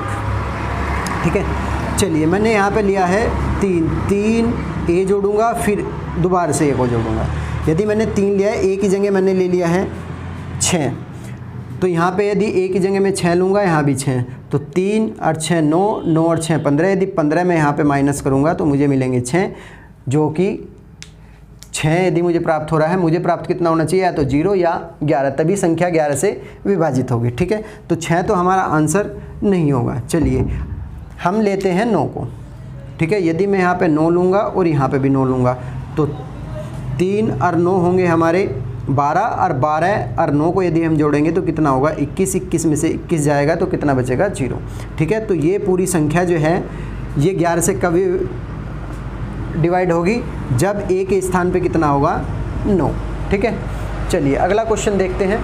ठीक है, चलिए मैंने यहाँ पे लिया है 3 A जोड़ूंगा, फिर दोबारा से A को जोड़ूंगा। यदि मैंने 3 लिया है, A की जगह मैंने ले लिया है 6, तो यहाँ पे यदि A की जगह मैं 6 लूँगा, यहाँ भी 6, तो 3 और 6 9, 9 और 6 15। यदि 15 में यहाँ पे माइनस करूँगा तो मुझे मिलेंगे 6, जो कि 6 यदि मुझे प्राप्त हो रहा है, मुझे प्राप्त कितना होना चाहिए, या तो 0 या 11, तभी संख्या 11 से विभाजित होगी। ठीक है, तो 6 तो हमारा आंसर नहीं होगा। चलिए हम लेते हैं 9 को। ठीक है, यदि मैं यहाँ पे 9 लूँगा और यहाँ पे भी 9 लूँगा तो 3 और 9 होंगे हमारे 12, और 12 और 9 को यदि हम जोड़ेंगे तो कितना होगा 21। 21 में से 21 जाएगा तो कितना बचेगा 0। ठीक है, तो ये पूरी संख्या जो है ये 11 से कभी डिवाइड होगी जब A के स्थान पे कितना होगा 9। ठीक है, चलिए अगला क्वेश्चन देखते हैं।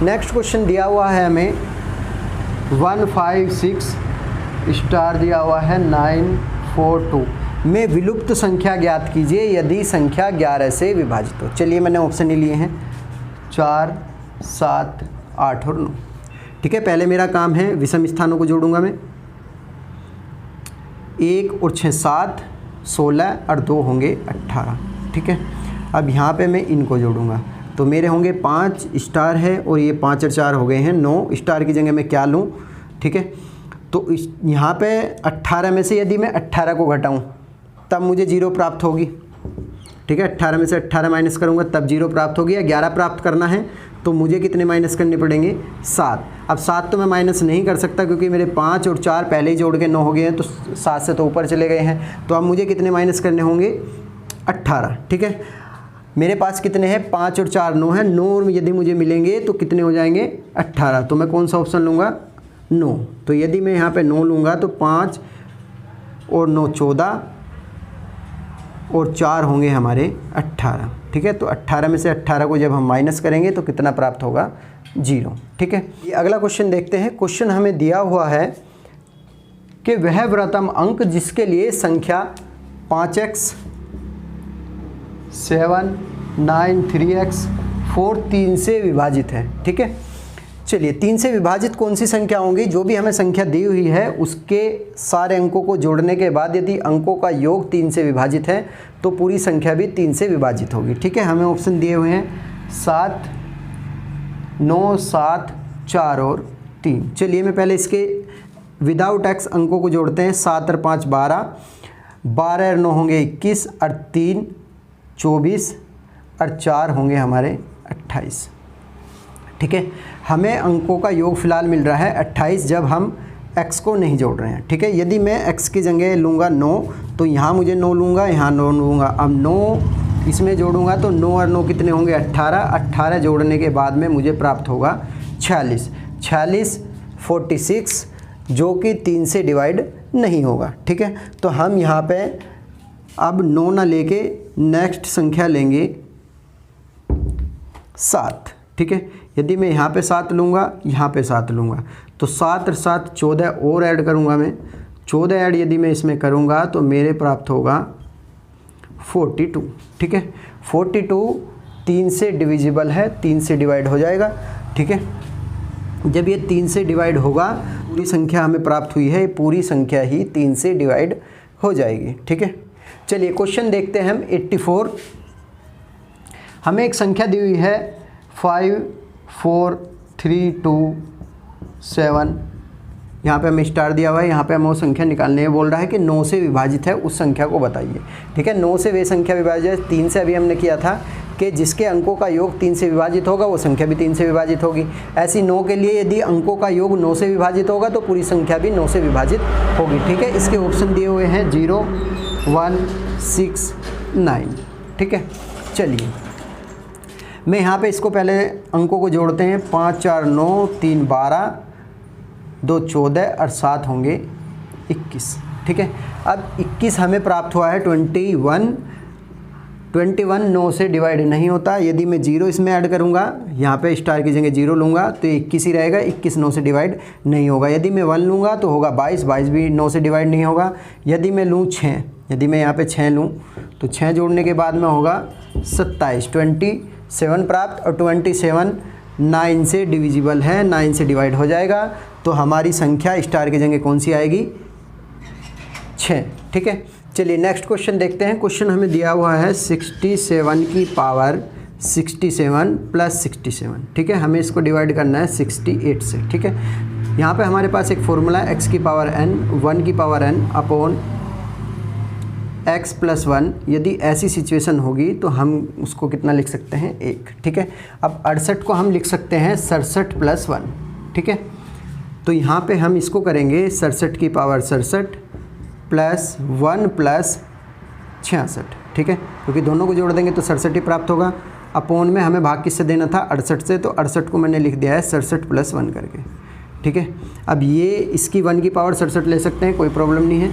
नेक्स्ट क्वेश्चन दिया हुआ है हमें 156 स्टार दिया हुआ है 942 में विलुप्त संख्या ज्ञात कीजिए यदि संख्या 11 से विभाजित हो। चलिए मैंने ऑप्शन ही लिए हैं 4, 7, 8 और 9। ठीक है, पहले मेरा काम है विषम स्थानों को जोड़ूंगा मैं। 1 और 6 7, 16 और 2 होंगे 18। ठीक है, अब यहाँ पे मैं इनको जोड़ूंगा तो मेरे होंगे 5 स्टार है और ये 5 और 4 हो गए हैं 9। स्टार की जगह मैं क्या लूँ? ठीक है, तो इस यहाँ पे 18 में से यदि मैं 18 को घटाऊँ तब मुझे 0 प्राप्त होगी। ठीक है, 18 में से 18 माइनस करूँगा तब 0 प्राप्त होगी। या 11 प्राप्त करना है तो मुझे कितने माइनस करने पड़ेंगे 7। अब 7 तो मैं माइनस नहीं कर सकता क्योंकि मेरे 5 और 4 पहले ही जोड़ के 9 हो गए हैं, तो 7 से तो ऊपर चले गए हैं। तो अब मुझे कितने माइनस करने होंगे 18। ठीक है, मेरे पास कितने हैं 5 और 4 9 है। 9 यदि मुझे मिलेंगे तो कितने हो जाएंगे 18। तो मैं कौन सा ऑप्शन लूँगा 9। तो यदि मैं यहाँ पे 9 लूँगा तो 5 और 9 14 और 4 होंगे हमारे 18। ठीक है, तो 18 में से 18 को जब हम माइनस करेंगे तो कितना प्राप्त होगा 0। ठीक है, ये अगला क्वेश्चन देखते हैं। क्वेश्चन हमें दिया हुआ है कि वह प्रथम अंक जिसके लिए संख्या 5x 7 9 3x 4 3 से विभाजित है। ठीक है, चलिए 3 से विभाजित कौन सी संख्या होंगी? जो भी हमें संख्या दी हुई है उसके सारे अंकों को जोड़ने के बाद यदि अंकों का योग 3 से विभाजित है तो पूरी संख्या भी 3 से विभाजित होगी। ठीक है, हमें ऑप्शन दिए हुए हैं 7 9 7 4 और 3। चलिए मैं पहले इसके विदाउट एक्स अंकों को जोड़ते हैं। 7 और 5 12, 12 और 9 होंगे 21 और 3 24 और 4 होंगे हमारे 28। ठीक है, हमें अंकों का योग फिलहाल मिल रहा है 28 जब हम x को नहीं जोड़ रहे हैं। ठीक है, यदि मैं x की जगह लूँगा 9 तो यहाँ मुझे 9 लूँगा, यहाँ 9 लूँगा। अब 9 इसमें जोड़ूंगा तो 9 और 9 कितने होंगे 18। 18 जोड़ने के बाद में मुझे प्राप्त होगा 46। 46 46 जो कि 3 से डिवाइड नहीं होगा। ठीक है, तो हम यहाँ पे अब 9 ना लेके नेक्स्ट संख्या लेंगे 7। ठीक है, यदि मैं यहाँ पे 7 लूँगा, यहाँ पे 7 लूँगा तो 7 और 7 14 और ऐड करूँगा मैं। 14 ऐड यदि मैं इसमें करूँगा तो मेरे प्राप्त होगा 42। ठीक है, 42 3 से डिविजिबल है, 3 से डिवाइड हो जाएगा। ठीक है, जब ये 3 से डिवाइड होगा पूरी संख्या हमें प्राप्त हुई है, पूरी संख्या ही 3 से डिवाइड हो जाएगी। ठीक है, चलिए क्वेश्चन देखते हैं हम 84। हमें एक संख्या दी हुई है 5 4 3 2 7। यहाँ पे हमें स्टार दिया हुआ है, यहाँ पे हमें वो संख्या निकालने है। बोल रहा है कि 9 से विभाजित है उस संख्या को बताइए। ठीक है, 9 से वे संख्या विभाजित है। 3 से अभी हमने किया था, कि जिसके अंकों का योग 3 से विभाजित होगा वो संख्या भी 3 से विभाजित होगी। ऐसी 9 के लिए यदि अंकों का योग 9 से विभाजित होगा तो पूरी संख्या भी 9 से विभाजित होगी। ठीक है, इसके ऑप्शन दिए हुए हैं 0, 1, 6, 9। ठीक है, चलिए मैं यहाँ पे इसको पहले अंकों को जोड़ते हैं। 5, 4, 9, 3, 12, 2, 14 और 7 होंगे 21। ठीक है, अब 21 हमें प्राप्त हुआ है। 21 9 से डिवाइड नहीं होता। यदि मैं 0 इसमें ऐड करूँगा, यहाँ पे स्टार की जगह 0 लूँगा तो 21 ही रहेगा। 21 9 से डिवाइड नहीं होगा। यदि मैं 1 लूँगा तो होगा 22, 22 भी 9 से डिवाइड नहीं होगा। यदि मैं लूँ 6, यदि मैं यहाँ पे 6 लूँ तो 6 जोड़ने के बाद में होगा 27, 27 प्राप्त। और 27 9 से डिविजिबल है, 9 से डिवाइड हो जाएगा। तो हमारी संख्या स्टार की जगह कौन सी आएगी? 6। ठीक है, चलिए नेक्स्ट क्वेश्चन देखते हैं। क्वेश्चन हमें दिया हुआ है 67 की पावर 67 प्लस 67। ठीक है, हमें इसको डिवाइड करना है 68 से। ठीक है, यहाँ पे हमारे पास एक फॉर्मूला है x की पावर n 1 की power n upon x plus 1। यदि ऐसी सिचुएशन होगी तो हम उसको कितना लिख सकते हैं? 1। ठीक है, अब 68 को हम लिख सकते हैं 67 प्लस 1। ठीक है, तो यहाँ पे हम इसको करेंगे 67 की पावर 67 प्लस 1 प्लस 66। ठीक है, क्योंकि दोनों को जोड़ देंगे तो 67 ही प्राप्त होगा। अपोन में हमें भाग किससे देना था? 68 से, तो 68 को मैंने लिख दिया है 67 प्लस 1 करके। ठीक है, अब ये इसकी 1 की पावर 67 ले सकते हैं, कोई प्रॉब्लम नहीं है।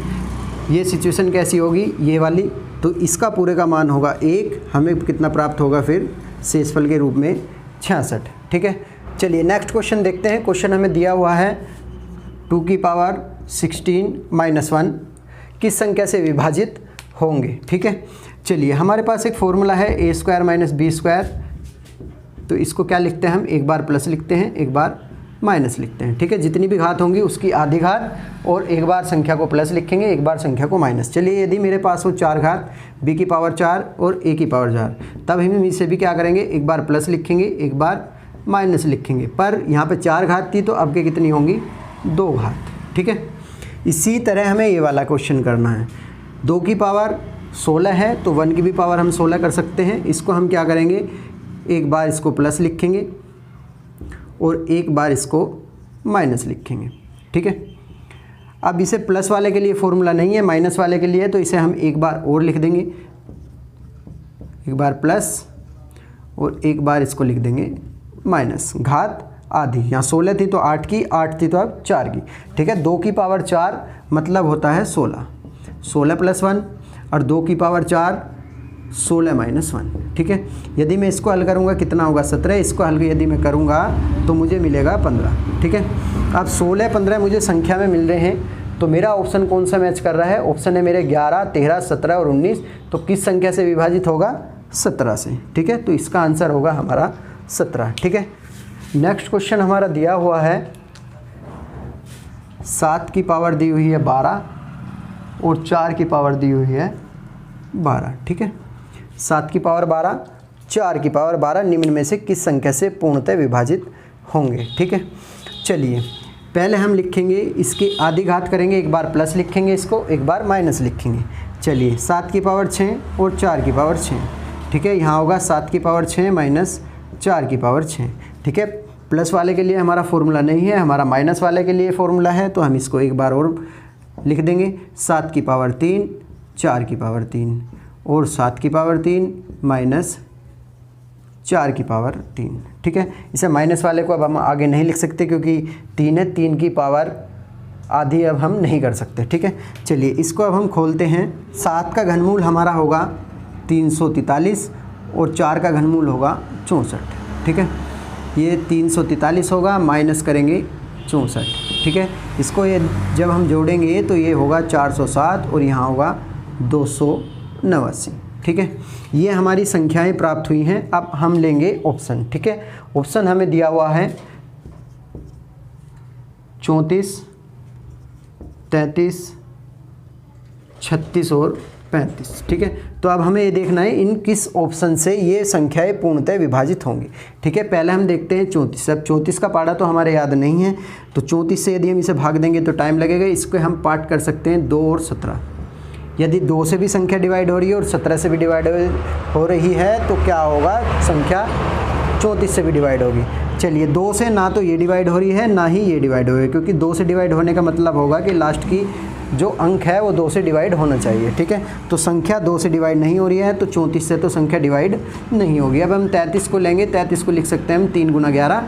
ये सिचुएशन कैसी होगी? ये वाली, तो इसका पूरे का मान होगा 1। हमें कितना प्राप्त होगा फिर शेषफल के रूप में? 66। ठीक है, चलिए नेक्स्ट क्वेश्चन देखते हैं। क्वेश्चन हमें दिया हुआ है 2 की पावर 16 माइनस 1 किस संख्या से विभाजित होंगे? ठीक है, चलिए हमारे पास एक फॉर्मूला है a square minus B square. तो इसको क्या लिखते हैं हम? एक बार प्लस लिखते हैं, एक बार माइनस लिखते हैं। ठीक है, जितनी भी घात होंगी उसकी आधी घात, और एक बार संख्या को प्लस लिखेंगे, एक बार संख्या को माइनस। चलिए यदि मेरे पास हो 4 घात b की पावर 4 और a की पावर 4, तब हम इसे भी क्या करेंगे? एक बार प्लस लिखेंगे, एक बार माइनस लिखेंगे। पर यहाँ पे 4 घात थी तो अब के कितनी होंगी? 2 घात। ठीक है, इसी तरह हमें ये वाला क्वेश्चन करना है। 2 की पावर 16 है तो 1 की भी पावर हम 16 कर सकते हैं। इसको हम क्या करेंगे? एक बार इसको प्लस लिखेंगे और एक बार इसको माइनस लिखेंगे। ठीक है, अब इसे प्लस वाले के लिए फॉर्मूला नहीं है, माइनस वाले के लिए, तो इसे हम एक बार और लिख देंगे, एक बार प्लस और एक बार इसको लिख देंगे माइनस। घात आधी, यहाँ 16 थी तो 8 की, 8 थी तो अब 4 की। ठीक है, 2 की पावर 4 मतलब होता है 16, 16 प्लस 1, और 2 की पावर 4 16 माइनस 1। ठीक है, यदि मैं इसको हल करूँगा कितना होगा? 17। इसको हल यदि मैं करूँगा तो मुझे मिलेगा 15। ठीक है, अब 16, 15 मुझे संख्या में मिल रहे हैं, तो मेरा ऑप्शन कौन सा मैच कर रहा है? ऑप्शन है मेरे 11, 13, 17 और 19। तो किस संख्या से विभाजित होगा? 17 से। ठीक है, तो इसका आंसर होगा हमारा 17। ठीक है, नेक्स्ट क्वेश्चन हमारा दिया हुआ है 7 की पावर दी हुई है 12 और 4 की पावर दी हुई है 12। ठीक है, 7 की पावर 12, 4 की पावर 12 निम्न में से किस संख्या से पूर्णतः विभाजित होंगे? ठीक है, चलिए पहले हम लिखेंगे इसकी आधी घात करेंगे, एक बार प्लस लिखेंगे इसको, एक बार माइनस लिखेंगे। चलिए 7 की पावर 6 और 4 की पावर 6। ठीक है, यहाँ होगा 7 की पावर 6 माइनस 4 की पावर 6। ठीक है, प्लस वाले के लिए हमारा फॉर्मूला नहीं है, हमारा माइनस वाले के लिए फॉर्मूला है, तो हम इसको एक बार और लिख देंगे। 7 की पावर 3, 4 की पावर 3 और 7 की पावर 3 माइनस 4 की पावर 3। ठीक है, इसे माइनस वाले को अब हम आगे नहीं लिख सकते क्योंकि 3 है, 3 की पावर आधी अब हम नहीं कर सकते। ठीक है, चलिए इसको अब हम खोलते हैं। 7 का घनमूल हमारा होगा 343 और 4 का घनमूल होगा 64। ठीक है, ये 343 होगा, माइनस करेंगे 64। ठीक है, इसको ये जब हम जोड़ेंगे तो ये होगा 407 और यहाँ होगा 289। ठीक है, ये हमारी संख्याएं प्राप्त हुई हैं। अब हम लेंगे ऑप्शन। ठीक है, ऑप्शन हमें दिया हुआ है 34, 33, 36 और 35। ठीक है, तो अब हमें ये देखना है इन किस ऑप्शन से ये संख्याएं पूर्णतः विभाजित होंगी। ठीक है, पहले हम देखते हैं 34। अब 34 का पाड़ा तो हमारे याद नहीं है, तो 34 से यदि हम इसे भाग देंगे तो टाइम लगेगा। इसको हम पार्ट कर सकते हैं 2 और 17। यदि 2 से भी संख्या डिवाइड हो रही है और 17 से भी डिवाइड हो रही है तो क्या होगा, संख्या 34 से भी डिवाइड होगी। चलिए 2 से ना तो ये डिवाइड हो रही है ना ही ये डिवाइड हो रही है, क्योंकि 2 से डिवाइड होने का मतलब होगा कि लास्ट की जो अंक है वो 2 से डिवाइड होना चाहिए। ठीक है, तो संख्या 2 से डिवाइड नहीं हो रही है, तो 34 से तो संख्या डिवाइड नहीं होगी। अब हम 33 को लेंगे, 33 को लिख सकते हैं हम 3 गुना 11।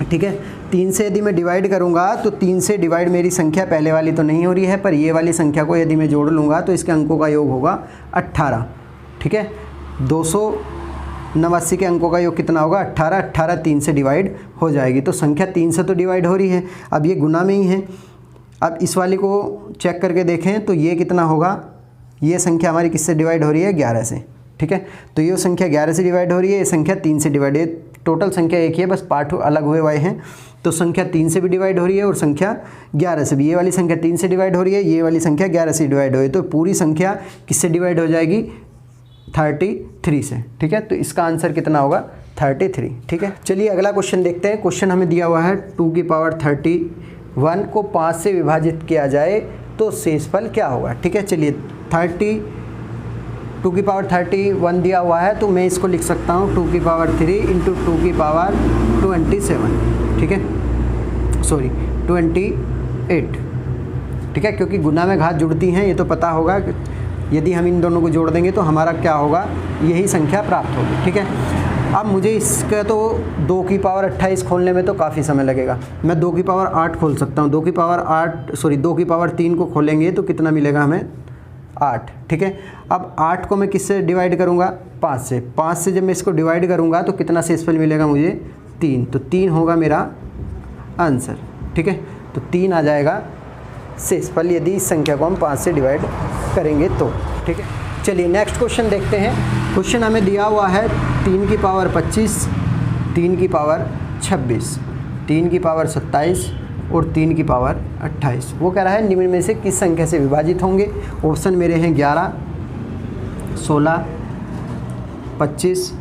ठीक है, 3 से यदि मैं डिवाइड करूंगा तो 3 से डिवाइड मेरी संख्या पहले वाली तो नहीं हो रही है, पर ये वाली संख्या को यदि मैं जोड़ लूँगा तो इसके अंकों का योग होगा 18। ठीक है, 289 के अंकों का योग कितना होगा, 18। 18 3 से डिवाइड हो जाएगी, तो संख्या 3 से तो डिवाइड हो रही है, अब ये गुना में ही है। अब इस वाली को चेक करके देखें तो ये कितना होगा, ये संख्या हमारी किससे डिवाइड हो रही है, 11 से। ठीक है, तो ये संख्या 11 से डिवाइड हो रही है, ये संख्या 3 से डिवाइड है। टोटल संख्या एक ही है, बस पार्ट अलग हुए हैं। तो संख्या 3 से भी डिवाइड हो रही है और संख्या 11 से भी। ये वाली संख्या 3 से डिवाइड हो रही है, ये वाली संख्या 11 से डिवाइड हो रही है, तो पूरी संख्या किससे डिवाइड हो जाएगी, 33 से। ठीक है, तो इसका आंसर कितना होगा, 33। ठीक है, चलिए अगला क्वेश्चन देखते हैं। क्वेश्चन हमें दिया हुआ है 2 की पावर 31 को 5 से विभाजित किया जाए तो शेषफल क्या होगा। ठीक है, चलिए 2 की पावर 31 दिया हुआ है, तो मैं इसको लिख सकता हूँ 2 की पावर 3 इंटू 2 की पावर 27। ठीक है, सॉरी 28। ठीक है, क्योंकि गुना में घात जुड़ती हैं, ये तो पता होगा। यदि हम इन दोनों को जोड़ देंगे तो हमारा क्या होगा, यही संख्या प्राप्त होगी। ठीक है, अब मुझे इसका तो 2 की पावर 28 खोलने में तो काफ़ी समय लगेगा। मैं 2 की पावर 8 खोल सकता हूँ। 2 की पावर 3 को खोलेंगे तो कितना मिलेगा हमें, 8। ठीक है, अब 8 को मैं किससे डिवाइड करूँगा, 5 से। 5 से जब मैं इसको डिवाइड करूँगा तो कितना शेषफल मिलेगा मुझे, 3। तो 3 होगा मेरा आंसर। ठीक है, तो 3 आ जाएगा शेषफल यदि इस संख्या को हम 5 से डिवाइड करेंगे तो। ठीक है, चलिए नेक्स्ट क्वेश्चन देखते हैं। क्वेश्चन हमें दिया हुआ है 3 की पावर 25, 3 की पावर 26, 3 की पावर 27 और 3 की पावर 28। वो कह रहा है निम्न में से किस संख्या से विभाजित होंगे। ऑप्शन मेरे हैं 11, 16, 25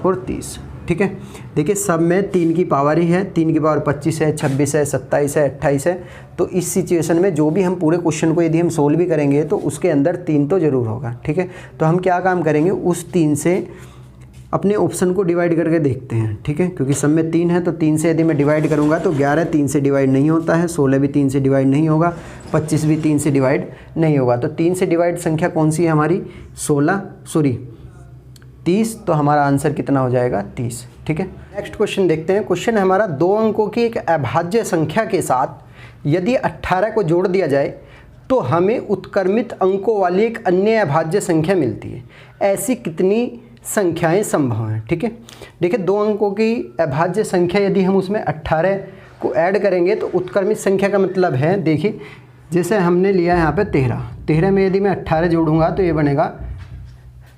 और 30। ठीक है, देखिए सब में 3 की पावर ही है। 3 की पावर 25 है, 26 है, 27 है, 28 है। तो इस सिचुएशन में जो भी हम पूरे क्वेश्चन को यदि हम सोल्व भी करेंगे तो उसके अंदर 3 तो ज़रूर होगा। ठीक है, तो हम क्या काम करेंगे, उस 3 से अपने ऑप्शन को डिवाइड करके देखते हैं। ठीक है, क्योंकि सब में 3 है, तो 3 से यदि मैं डिवाइड करूंगा तो 11 3 से डिवाइड नहीं होता है, 16 भी 3 से डिवाइड नहीं होगा, 25 भी 3 से डिवाइड नहीं होगा। तो 3 से डिवाइड संख्या कौन सी है हमारी, 30। तो हमारा आंसर कितना हो जाएगा, 30। ठीक है, नेक्स्ट क्वेश्चन देखते हैं। क्वेश्चन है हमारा 2 अंकों की एक अभाज्य संख्या के साथ यदि 18 को जोड़ दिया जाए तो हमें उत्क्रमित अंकों वाली एक अन्य अभाज्य संख्या मिलती है। ऐसी कितनी संख्याएं संभव हैं। ठीक है, देखिए 2 अंकों की अभाज्य संख्या यदि हम उसमें 18 को ऐड करेंगे तो उत्क्रमित संख्या का मतलब है, देखिए जैसे हमने लिया है यहाँ पे 13 में यदि मैं 18 जोड़ूंगा तो ये बनेगा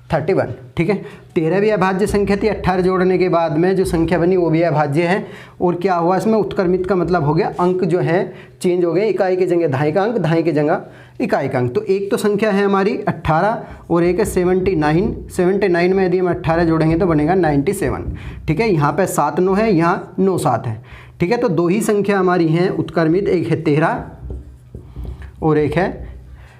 31। ठीक है, 13 भी अभाज्य संख्या थी, 18 जोड़ने के बाद में जो संख्या बनी वो भी अभाज्य है। और क्या हुआ इसमें, उत्क्रमित का मतलब हो गया अंक जो है चेंज हो गए, इकाई की जगह धाई का अंक, धाई की जगह इकाई का अंक। तो एक तो संख्या है हमारी 18 और एक है 79। 79 में यदि हम 18 जोड़ेंगे तो बनेगा 97। ठीक है, यहाँ पे 7 9 है, यहाँ 9 7 है। ठीक है, तो 2 ही संख्या हमारी हैं उत्क्रमित, एक है 13 और एक है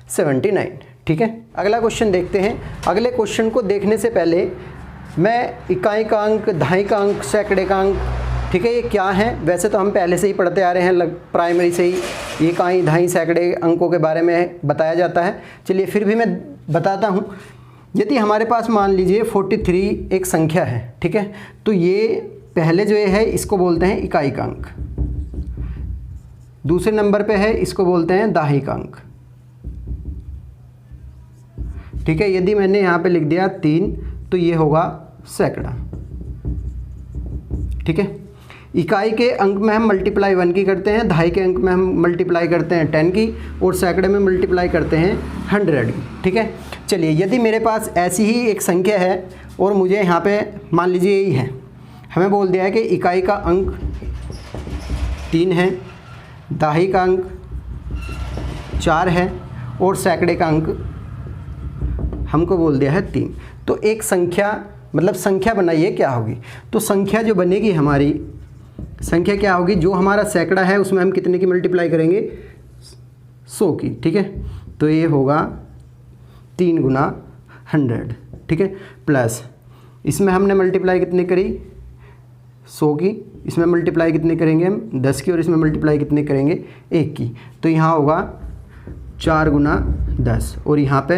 79। ठीक है, अगला क्वेश्चन देखते हैं। अगले क्वेश्चन को देखने से पहले मैं इकाई का अंक, दहाई का अंक, सैकड़े का अंक, ठीक है, ये क्या है, वैसे तो हम पहले से ही पढ़ते आ रहे हैं, प्राइमरी से ही इकाई, दहाई, सैकड़े अंकों के बारे में बताया जाता है। चलिए फिर भी मैं बताता हूँ। यदि हमारे पास मान लीजिए 43 एक संख्या है। ठीक है, तो ये पहले जो है इसको बोलते हैं इकाई का अंक, दूसरे नंबर पे है इसको बोलते हैं दहाई का अंक। ठीक है, यदि मैंने यहाँ पे लिख दिया 3 तो ये होगा सैकड़ा। ठीक है, इकाई के अंक में हम मल्टीप्लाई 1 की करते हैं, दहाई के अंक में हम मल्टीप्लाई करते हैं 10 की, और सैकड़े में मल्टीप्लाई करते हैं 100 की। ठीक है, चलिए यदि मेरे पास ऐसी ही एक संख्या है और मुझे यहाँ पे मान लीजिए यही है, हमें बोल दिया है कि इकाई का अंक 3 है, दहाई का अंक 4 है और सैकड़े का अंक हमको बोल दिया है 3। तो एक संख्या मतलब संख्या बनाइए क्या होगी। तो संख्या जो बनेगी हमारी, संख्या क्या होगी, जो हमारा सैकड़ा है उसमें हम कितने की मल्टीप्लाई करेंगे, 100 की। ठीक है, तो ये होगा 3 गुना 100, ठीक है, प्लस इसमें हमने मल्टीप्लाई कितनी करी 100 की, इसमें मल्टीप्लाई कितने करेंगे हम 10 की, और इसमें मल्टीप्लाई कितने करेंगे 1 की, तो यहाँ होगा 4 गुना 10, और यहाँ पे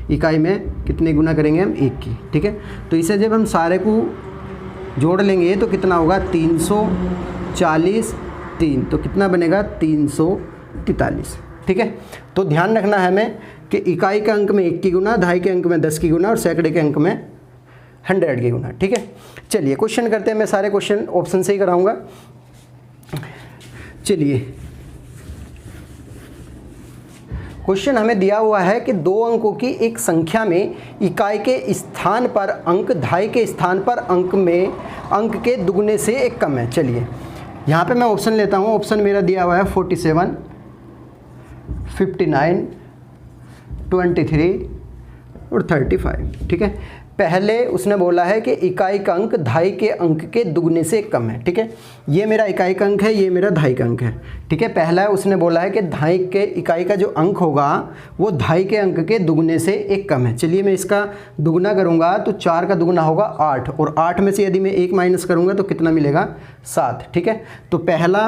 इकाई में कितने गुना करेंगे हम 1 की, ठीक है। तो इसे जब हम सारे को जोड़ लेंगे तो कितना होगा 340 3, तो कितना बनेगा 343, ठीक है। तो ध्यान रखना है हमें कि इकाई के अंक में 1 की गुना, दहाई के अंक में 10 की गुना, और सैकड़े के अंक में 100 की गुना, ठीक है। चलिए क्वेश्चन करते हैं, मैं सारे क्वेश्चन ऑप्शन से ही कराऊंगा। चलिए क्वेश्चन हमें दिया हुआ है कि 2 अंकों की एक संख्या में इकाई के स्थान पर अंक दहाई के स्थान पर अंक में अंक के दुगने से एक कम है। चलिए यहाँ पे मैं ऑप्शन लेता हूँ। ऑप्शन मेरा दिया हुआ है 47, 59, 23 और 35, ठीक है। पहले उसने बोला है कि इकाई का अंक दहाई के अंक के दुगने से कम है, ठीक है। ये मेरा इकाई का अंक है, ये मेरा दहाई का अंक है, ठीक है। पहला उसने बोला है कि दहाई के इकाई का जो अंक होगा वो दहाई के अंक के दुगने से एक कम है। चलिए मैं इसका दुगना करूँगा तो 4 का दुगना होगा 8, और 8 में से यदि मैं 1 माइनस करूँगा तो कितना मिलेगा 7, ठीक है। तो पहला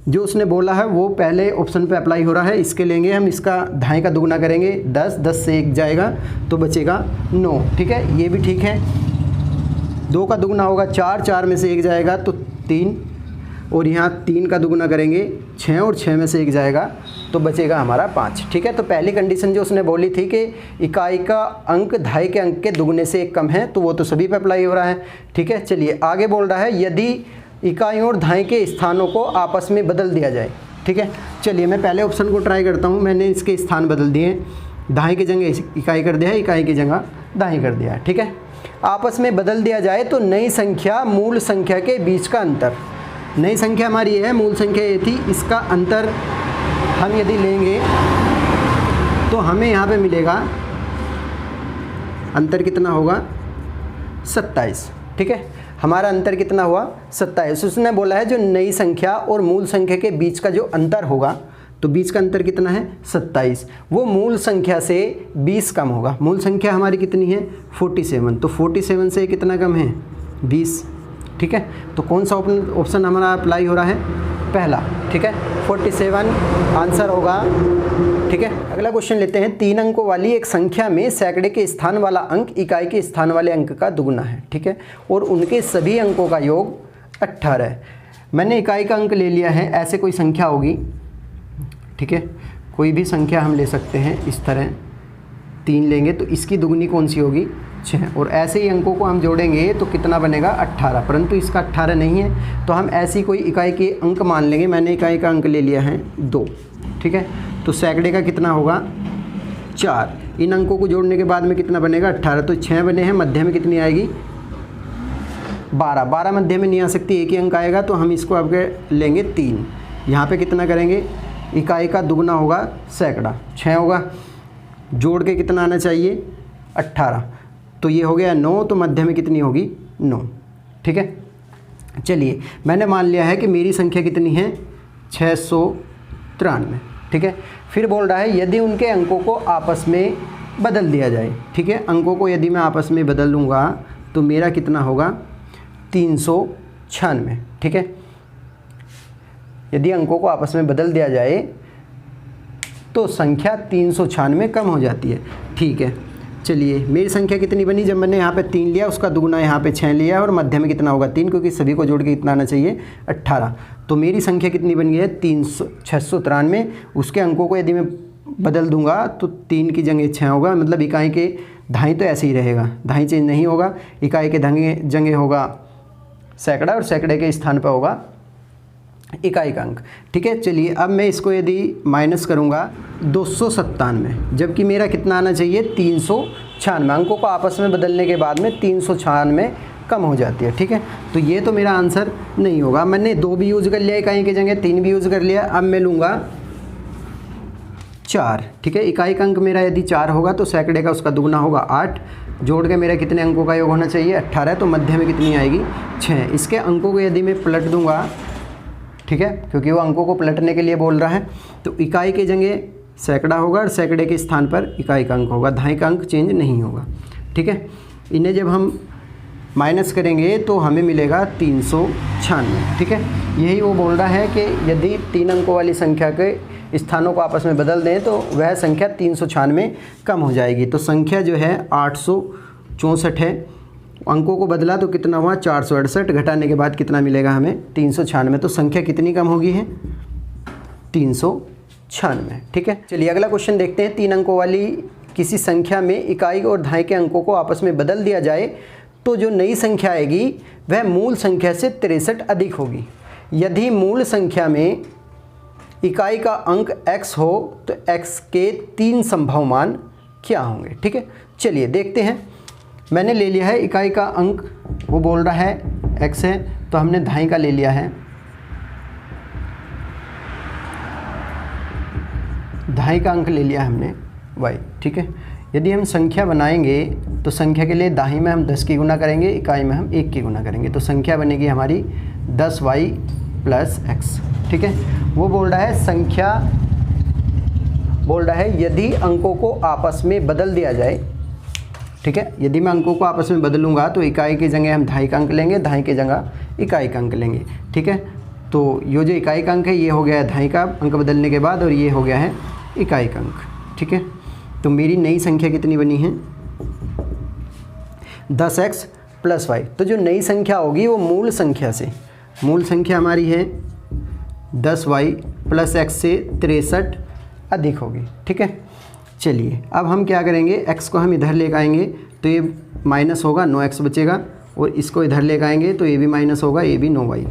जो उसने बोला है वो पहले ऑप्शन पे अप्लाई हो रहा है। इसके लेंगे हम, इसका दहाई का दुगना करेंगे 10, 10 से 1 जाएगा तो बचेगा 9, ठीक है, ये भी ठीक है। 2 का दुगना होगा 4, 4 में से 1 जाएगा तो 3, और यहाँ 3 का दुगना करेंगे 6, और 6 में से 1 जाएगा तो बचेगा हमारा 5, ठीक है। तो पहली कंडीशन जो उसने बोली थी कि इकाई का अंक दहाई के अंक के दुगने से एक कम है, तो वो तो सभी पे अप्लाई हो रहा है, ठीक है। चलिए आगे बोल रहा है यदि इकाइयों और दहाई के स्थानों को आपस में बदल दिया जाए, ठीक है। चलिए मैं पहले ऑप्शन को ट्राई करता हूँ। मैंने इसके स्थान बदल दिए, दहाई की जगह इकाई कर दिया है, इकाई की जगह दहाई कर दिया है, ठीक है। आपस में बदल दिया जाए तो नई संख्या मूल संख्या के बीच का अंतर, नई संख्या हमारी है, मूल संख्या ये थी, इसका अंतर हम यदि लेंगे तो हमें यहाँ पे मिलेगा अंतर कितना होगा 27, ठीक है। हमारा अंतर कितना हुआ 27। उसने बोला है जो नई संख्या और मूल संख्या के बीच का जो अंतर होगा, तो बीच का अंतर कितना है 27, वो मूल संख्या से 20 कम होगा। मूल संख्या हमारी कितनी है 47, तो 47 से कितना कम है 20, ठीक है। तो कौन सा ऑप्शन हमारा अप्लाई हो रहा है पहला, ठीक है, 47 आंसर होगा, ठीक है। अगला क्वेश्चन लेते हैं। 3 अंकों वाली एक संख्या में सैकड़े के स्थान वाला अंक इकाई के स्थान वाले अंक का दुगुना है, ठीक है, और उनके सभी अंकों का योग 18 है। मैंने इकाई का अंक ले लिया है, ऐसे कोई संख्या होगी, ठीक है, कोई भी संख्या हम ले सकते हैं, इस तरह 3 लेंगे तो इसकी दुगनी कौन सी होगी 6, और ऐसे ही अंकों को हम जोड़ेंगे तो कितना बनेगा 18, परंतु इसका 18 नहीं है, तो हम ऐसी कोई इकाई के अंक मान लेंगे। मैंने इकाई का अंक ले लिया है 2, ठीक है। तो सैकड़े का कितना होगा 4, इन अंकों को जोड़ने के बाद में कितना बनेगा 18, तो 6 बने हैं, मध्य में कितनी आएगी 12, 12 मध्य में नहीं आ सकती, एक ही अंक आएगा, तो हम इसको आगे लेंगे 3। यहाँ पे कितना करेंगे, इकाई का दुगना होगा सैकड़ा, 6 होगा, जोड़ के कितना आना चाहिए 18, तो ये हो गया 9, तो मध्य में कितनी होगी 9, ठीक है। चलिए मैंने मान लिया है कि मेरी संख्या कितनी है 693, ठीक है। फिर बोल रहा है यदि उनके अंकों को आपस में बदल दिया जाए, ठीक है, अंकों को यदि मैं आपस में बदल लूँगा तो मेरा कितना होगा 396, ठीक है। यदि अंकों को आपस में बदल दिया जाए तो संख्या 396 कम हो जाती है, ठीक है। चलिए मेरी संख्या कितनी बनी, जब मैंने यहाँ पे 3 लिया उसका दुगुना यहाँ पे 6 लिया, और मध्य में कितना होगा 3, क्योंकि सभी को जोड़ के कितना आना चाहिए 18, तो मेरी संख्या कितनी बन गई है 693। उसके अंकों को यदि मैं बदल दूंगा तो 3 की जगह 6 होगा, मतलब इकाई के दहाई तो ऐसे ही रहेगा, दहाई चेंज नहीं होगा, इकाई के जगह होगा सैकड़ा, और सैकड़े के स्थान पर होगा इकाई का अंक, ठीक है। चलिए अब मैं इसको यदि माइनस करूँगा 297, जबकि मेरा कितना आना चाहिए 396, अंकों को आपस में बदलने के बाद में 396 कम हो जाती है, ठीक है। तो ये तो मेरा आंसर नहीं होगा। मैंने 2 भी यूज़ कर लिया इकाई की जगह, 3 भी यूज़ कर लिया, अब मैं लूँगा 4, ठीक है। इकाई का अंक मेरा यदि 4 होगा तो सैकड़े का उसका दुगना होगा 8, जोड़ के मेरा कितने अंकों का योग होना चाहिए 18, तो मध्य में कितनी आएगी 6। इसके अंकों को यदि मैं पलट दूँगा, ठीक है, क्योंकि वो अंकों को पलटने के लिए बोल रहा है, तो इकाई के जगह सैकड़ा होगा और सैकड़े के स्थान पर इकाई का अंक होगा, दहाई का अंक चेंज नहीं होगा। ठीक है, इन्हें जब हम माइनस करेंगे तो हमें मिलेगा 396। ठीक है, यही वो बोल रहा है कि यदि 3 अंकों वाली संख्या के स्थानों को आपस में बदल दें तो वह संख्या 396 कम हो जाएगी। तो संख्या जो है 864 है, अंकों को बदला तो कितना हुआ 468, घटाने के बाद कितना मिलेगा हमें 396। तो संख्या कितनी कम होगी है 396। ठीक है, चलिए अगला क्वेश्चन देखते हैं। 3 अंकों वाली किसी संख्या में इकाई और दहाई के अंकों को आपस में बदल दिया जाए तो जो नई संख्या आएगी वह मूल संख्या से 63 अधिक होगी। यदि मूल संख्या में इकाई का अंक x हो तो x के 3 संभव मान क्या होंगे। ठीक है, चलिए देखते हैं। मैंने ले लिया है इकाई का अंक, वो बोल रहा है x है, तो हमने दहाई का ले लिया है, दहाई का अंक ले लिया हमने y। ठीक है, यदि हम संख्या बनाएंगे तो संख्या के लिए दाहिने में हम 10 की गुना करेंगे, इकाई में हम 1 की गुना करेंगे, तो संख्या बनेगी हमारी 10y + x। ठीक है, वो बोल रहा है संख्या बोल रहा है यदि अंकों को आपस में बदल दिया जाए। ठीक है, यदि मैं अंकों को आपस में बदलूंगा तो इकाई की जगह हम दहाई का अंक लेंगे, दहाई की जगह इकाई का अंक लेंगे। ठीक है, तो ये जो इकाई का अंक है ये हो गया है दहाई का अंक बदलने के बाद, और ये हो गया है इकाई का अंक। ठीक है, तो मेरी नई संख्या कितनी बनी है 10x + y। तो जो नई संख्या होगी वो मूल संख्या से, मूल संख्या हमारी है 10y + x से 63 अधिक होगी। ठीक है, चलिए अब हम क्या करेंगे, x को हम इधर लेकर आएंगे तो ये माइनस होगा, 9x बचेगा, और इसको इधर लेकर आएंगे तो ये भी माइनस होगा, ये भी 9y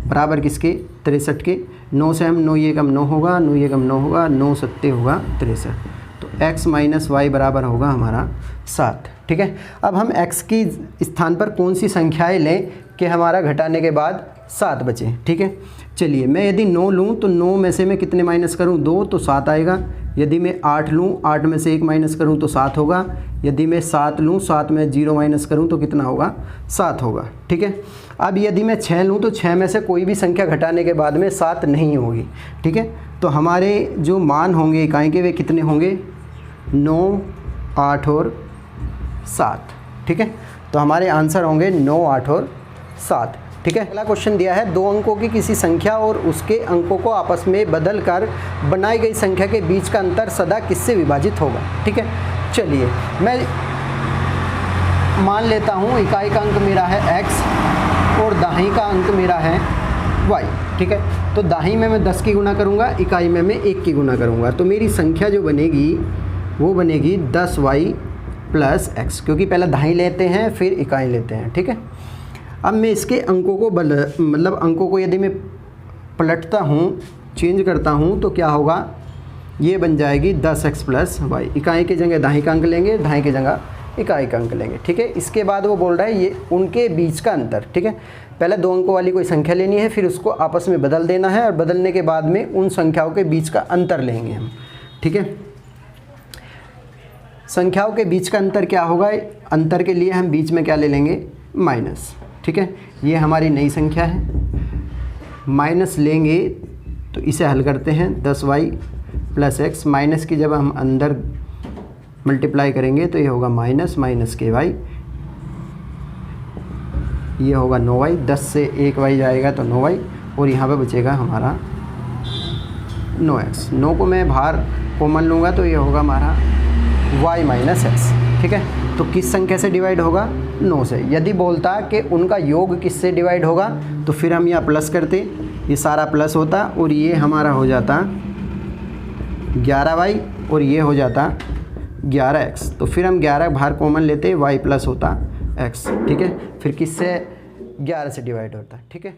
बराबर किसके 63 के। 9 से हम 9 ये कम 9 होगा, 9 ये कम 9 होगा, 9 7 होगा 63। तो x - y बराबर होगा हमारा 7। ठीक है, अब हम x की स्थान पर कौन सी संख्याएं लें कि हमारा घटाने के बाद 7 बचे। ठीक है, चलिए मैं यदि 9 लूँ तो 9 में से मैं कितने माइनस करूँ 2, तो 7 आएगा। यदि मैं 8 लूँ, 8 में से 1 माइनस करूँ तो 7 होगा। यदि मैं 7 लूँ, 7 में 0 माइनस करूँ तो कितना होगा 7 होगा। ठीक है, अब यदि मैं 6 लूँ तो 6 में से कोई भी संख्या घटाने के बाद में 7 नहीं होगी। ठीक है, तो हमारे जो मान होंगे इकाई के वे कितने होंगे 9, 8 और 7। ठीक है, तो हमारे आंसर होंगे 9, 8 और 7। ठीक है, अगला क्वेश्चन दिया है 2 अंकों की किसी संख्या और उसके अंकों को आपस में बदलकर बनाई गई संख्या के बीच का अंतर सदा किससे विभाजित होगा। ठीक है, चलिए मैं मान लेता हूँ इकाई का अंक मेरा है x और दाहिनी का अंक मेरा है y। ठीक है, तो दाहिनी में मैं 10 की गुना करूँगा, इकाई में मैं 1 की गुना करूँगा, तो मेरी संख्या जो बनेगी वो बनेगी 10y + x, क्योंकि पहले दाहिनी लेते हैं फिर इकाई लेते हैं। ठीक है, अब मैं इसके अंकों को मतलब अंकों को यदि मैं पलटता हूँ, चेंज करता हूँ, तो क्या होगा, ये बन जाएगी 10x + y। इकाई की जगह दाहिनी का अंक लेंगे, दाहिनी की जगह इकाई का अंक लेंगे। ठीक है, इसके बाद वो बोल रहा है ये उनके बीच का अंतर। ठीक है, पहले 2 अंकों वाली कोई संख्या लेनी है, फिर उसको आपस में बदल देना है, और बदलने के बाद में उन संख्याओं के बीच का अंतर लेंगे हम। ठीक है, संख्याओं के बीच का अंतर क्या होगा, अंतर के लिए हम बीच में क्या ले लेंगे माइनस। ठीक है, ये हमारी नई संख्या है, माइनस लेंगे तो इसे हल करते हैं 10y + x, माइनस की जब हम अंदर मल्टीप्लाई करेंगे तो ये होगा --ky, ये होगा 9y, 10 से 1y जाएगा तो 9y, और यहाँ पे बचेगा हमारा 9x। 9 को मैं बाहर कॉमन लूँगा तो ये होगा हमारा y - x। ठीक है, तो किस संख्या से डिवाइड होगा 9 से। यदि बोलता कि उनका योग किससे डिवाइड होगा तो फिर हम यहाँ प्लस करते, ये सारा प्लस होता और ये हमारा हो जाता 11y और ये हो जाता 11x। तो फिर हम 11 बाहर कॉमन लेते, y+ होता x। ठीक है, फिर किससे 11 से डिवाइड होता। ठीक है।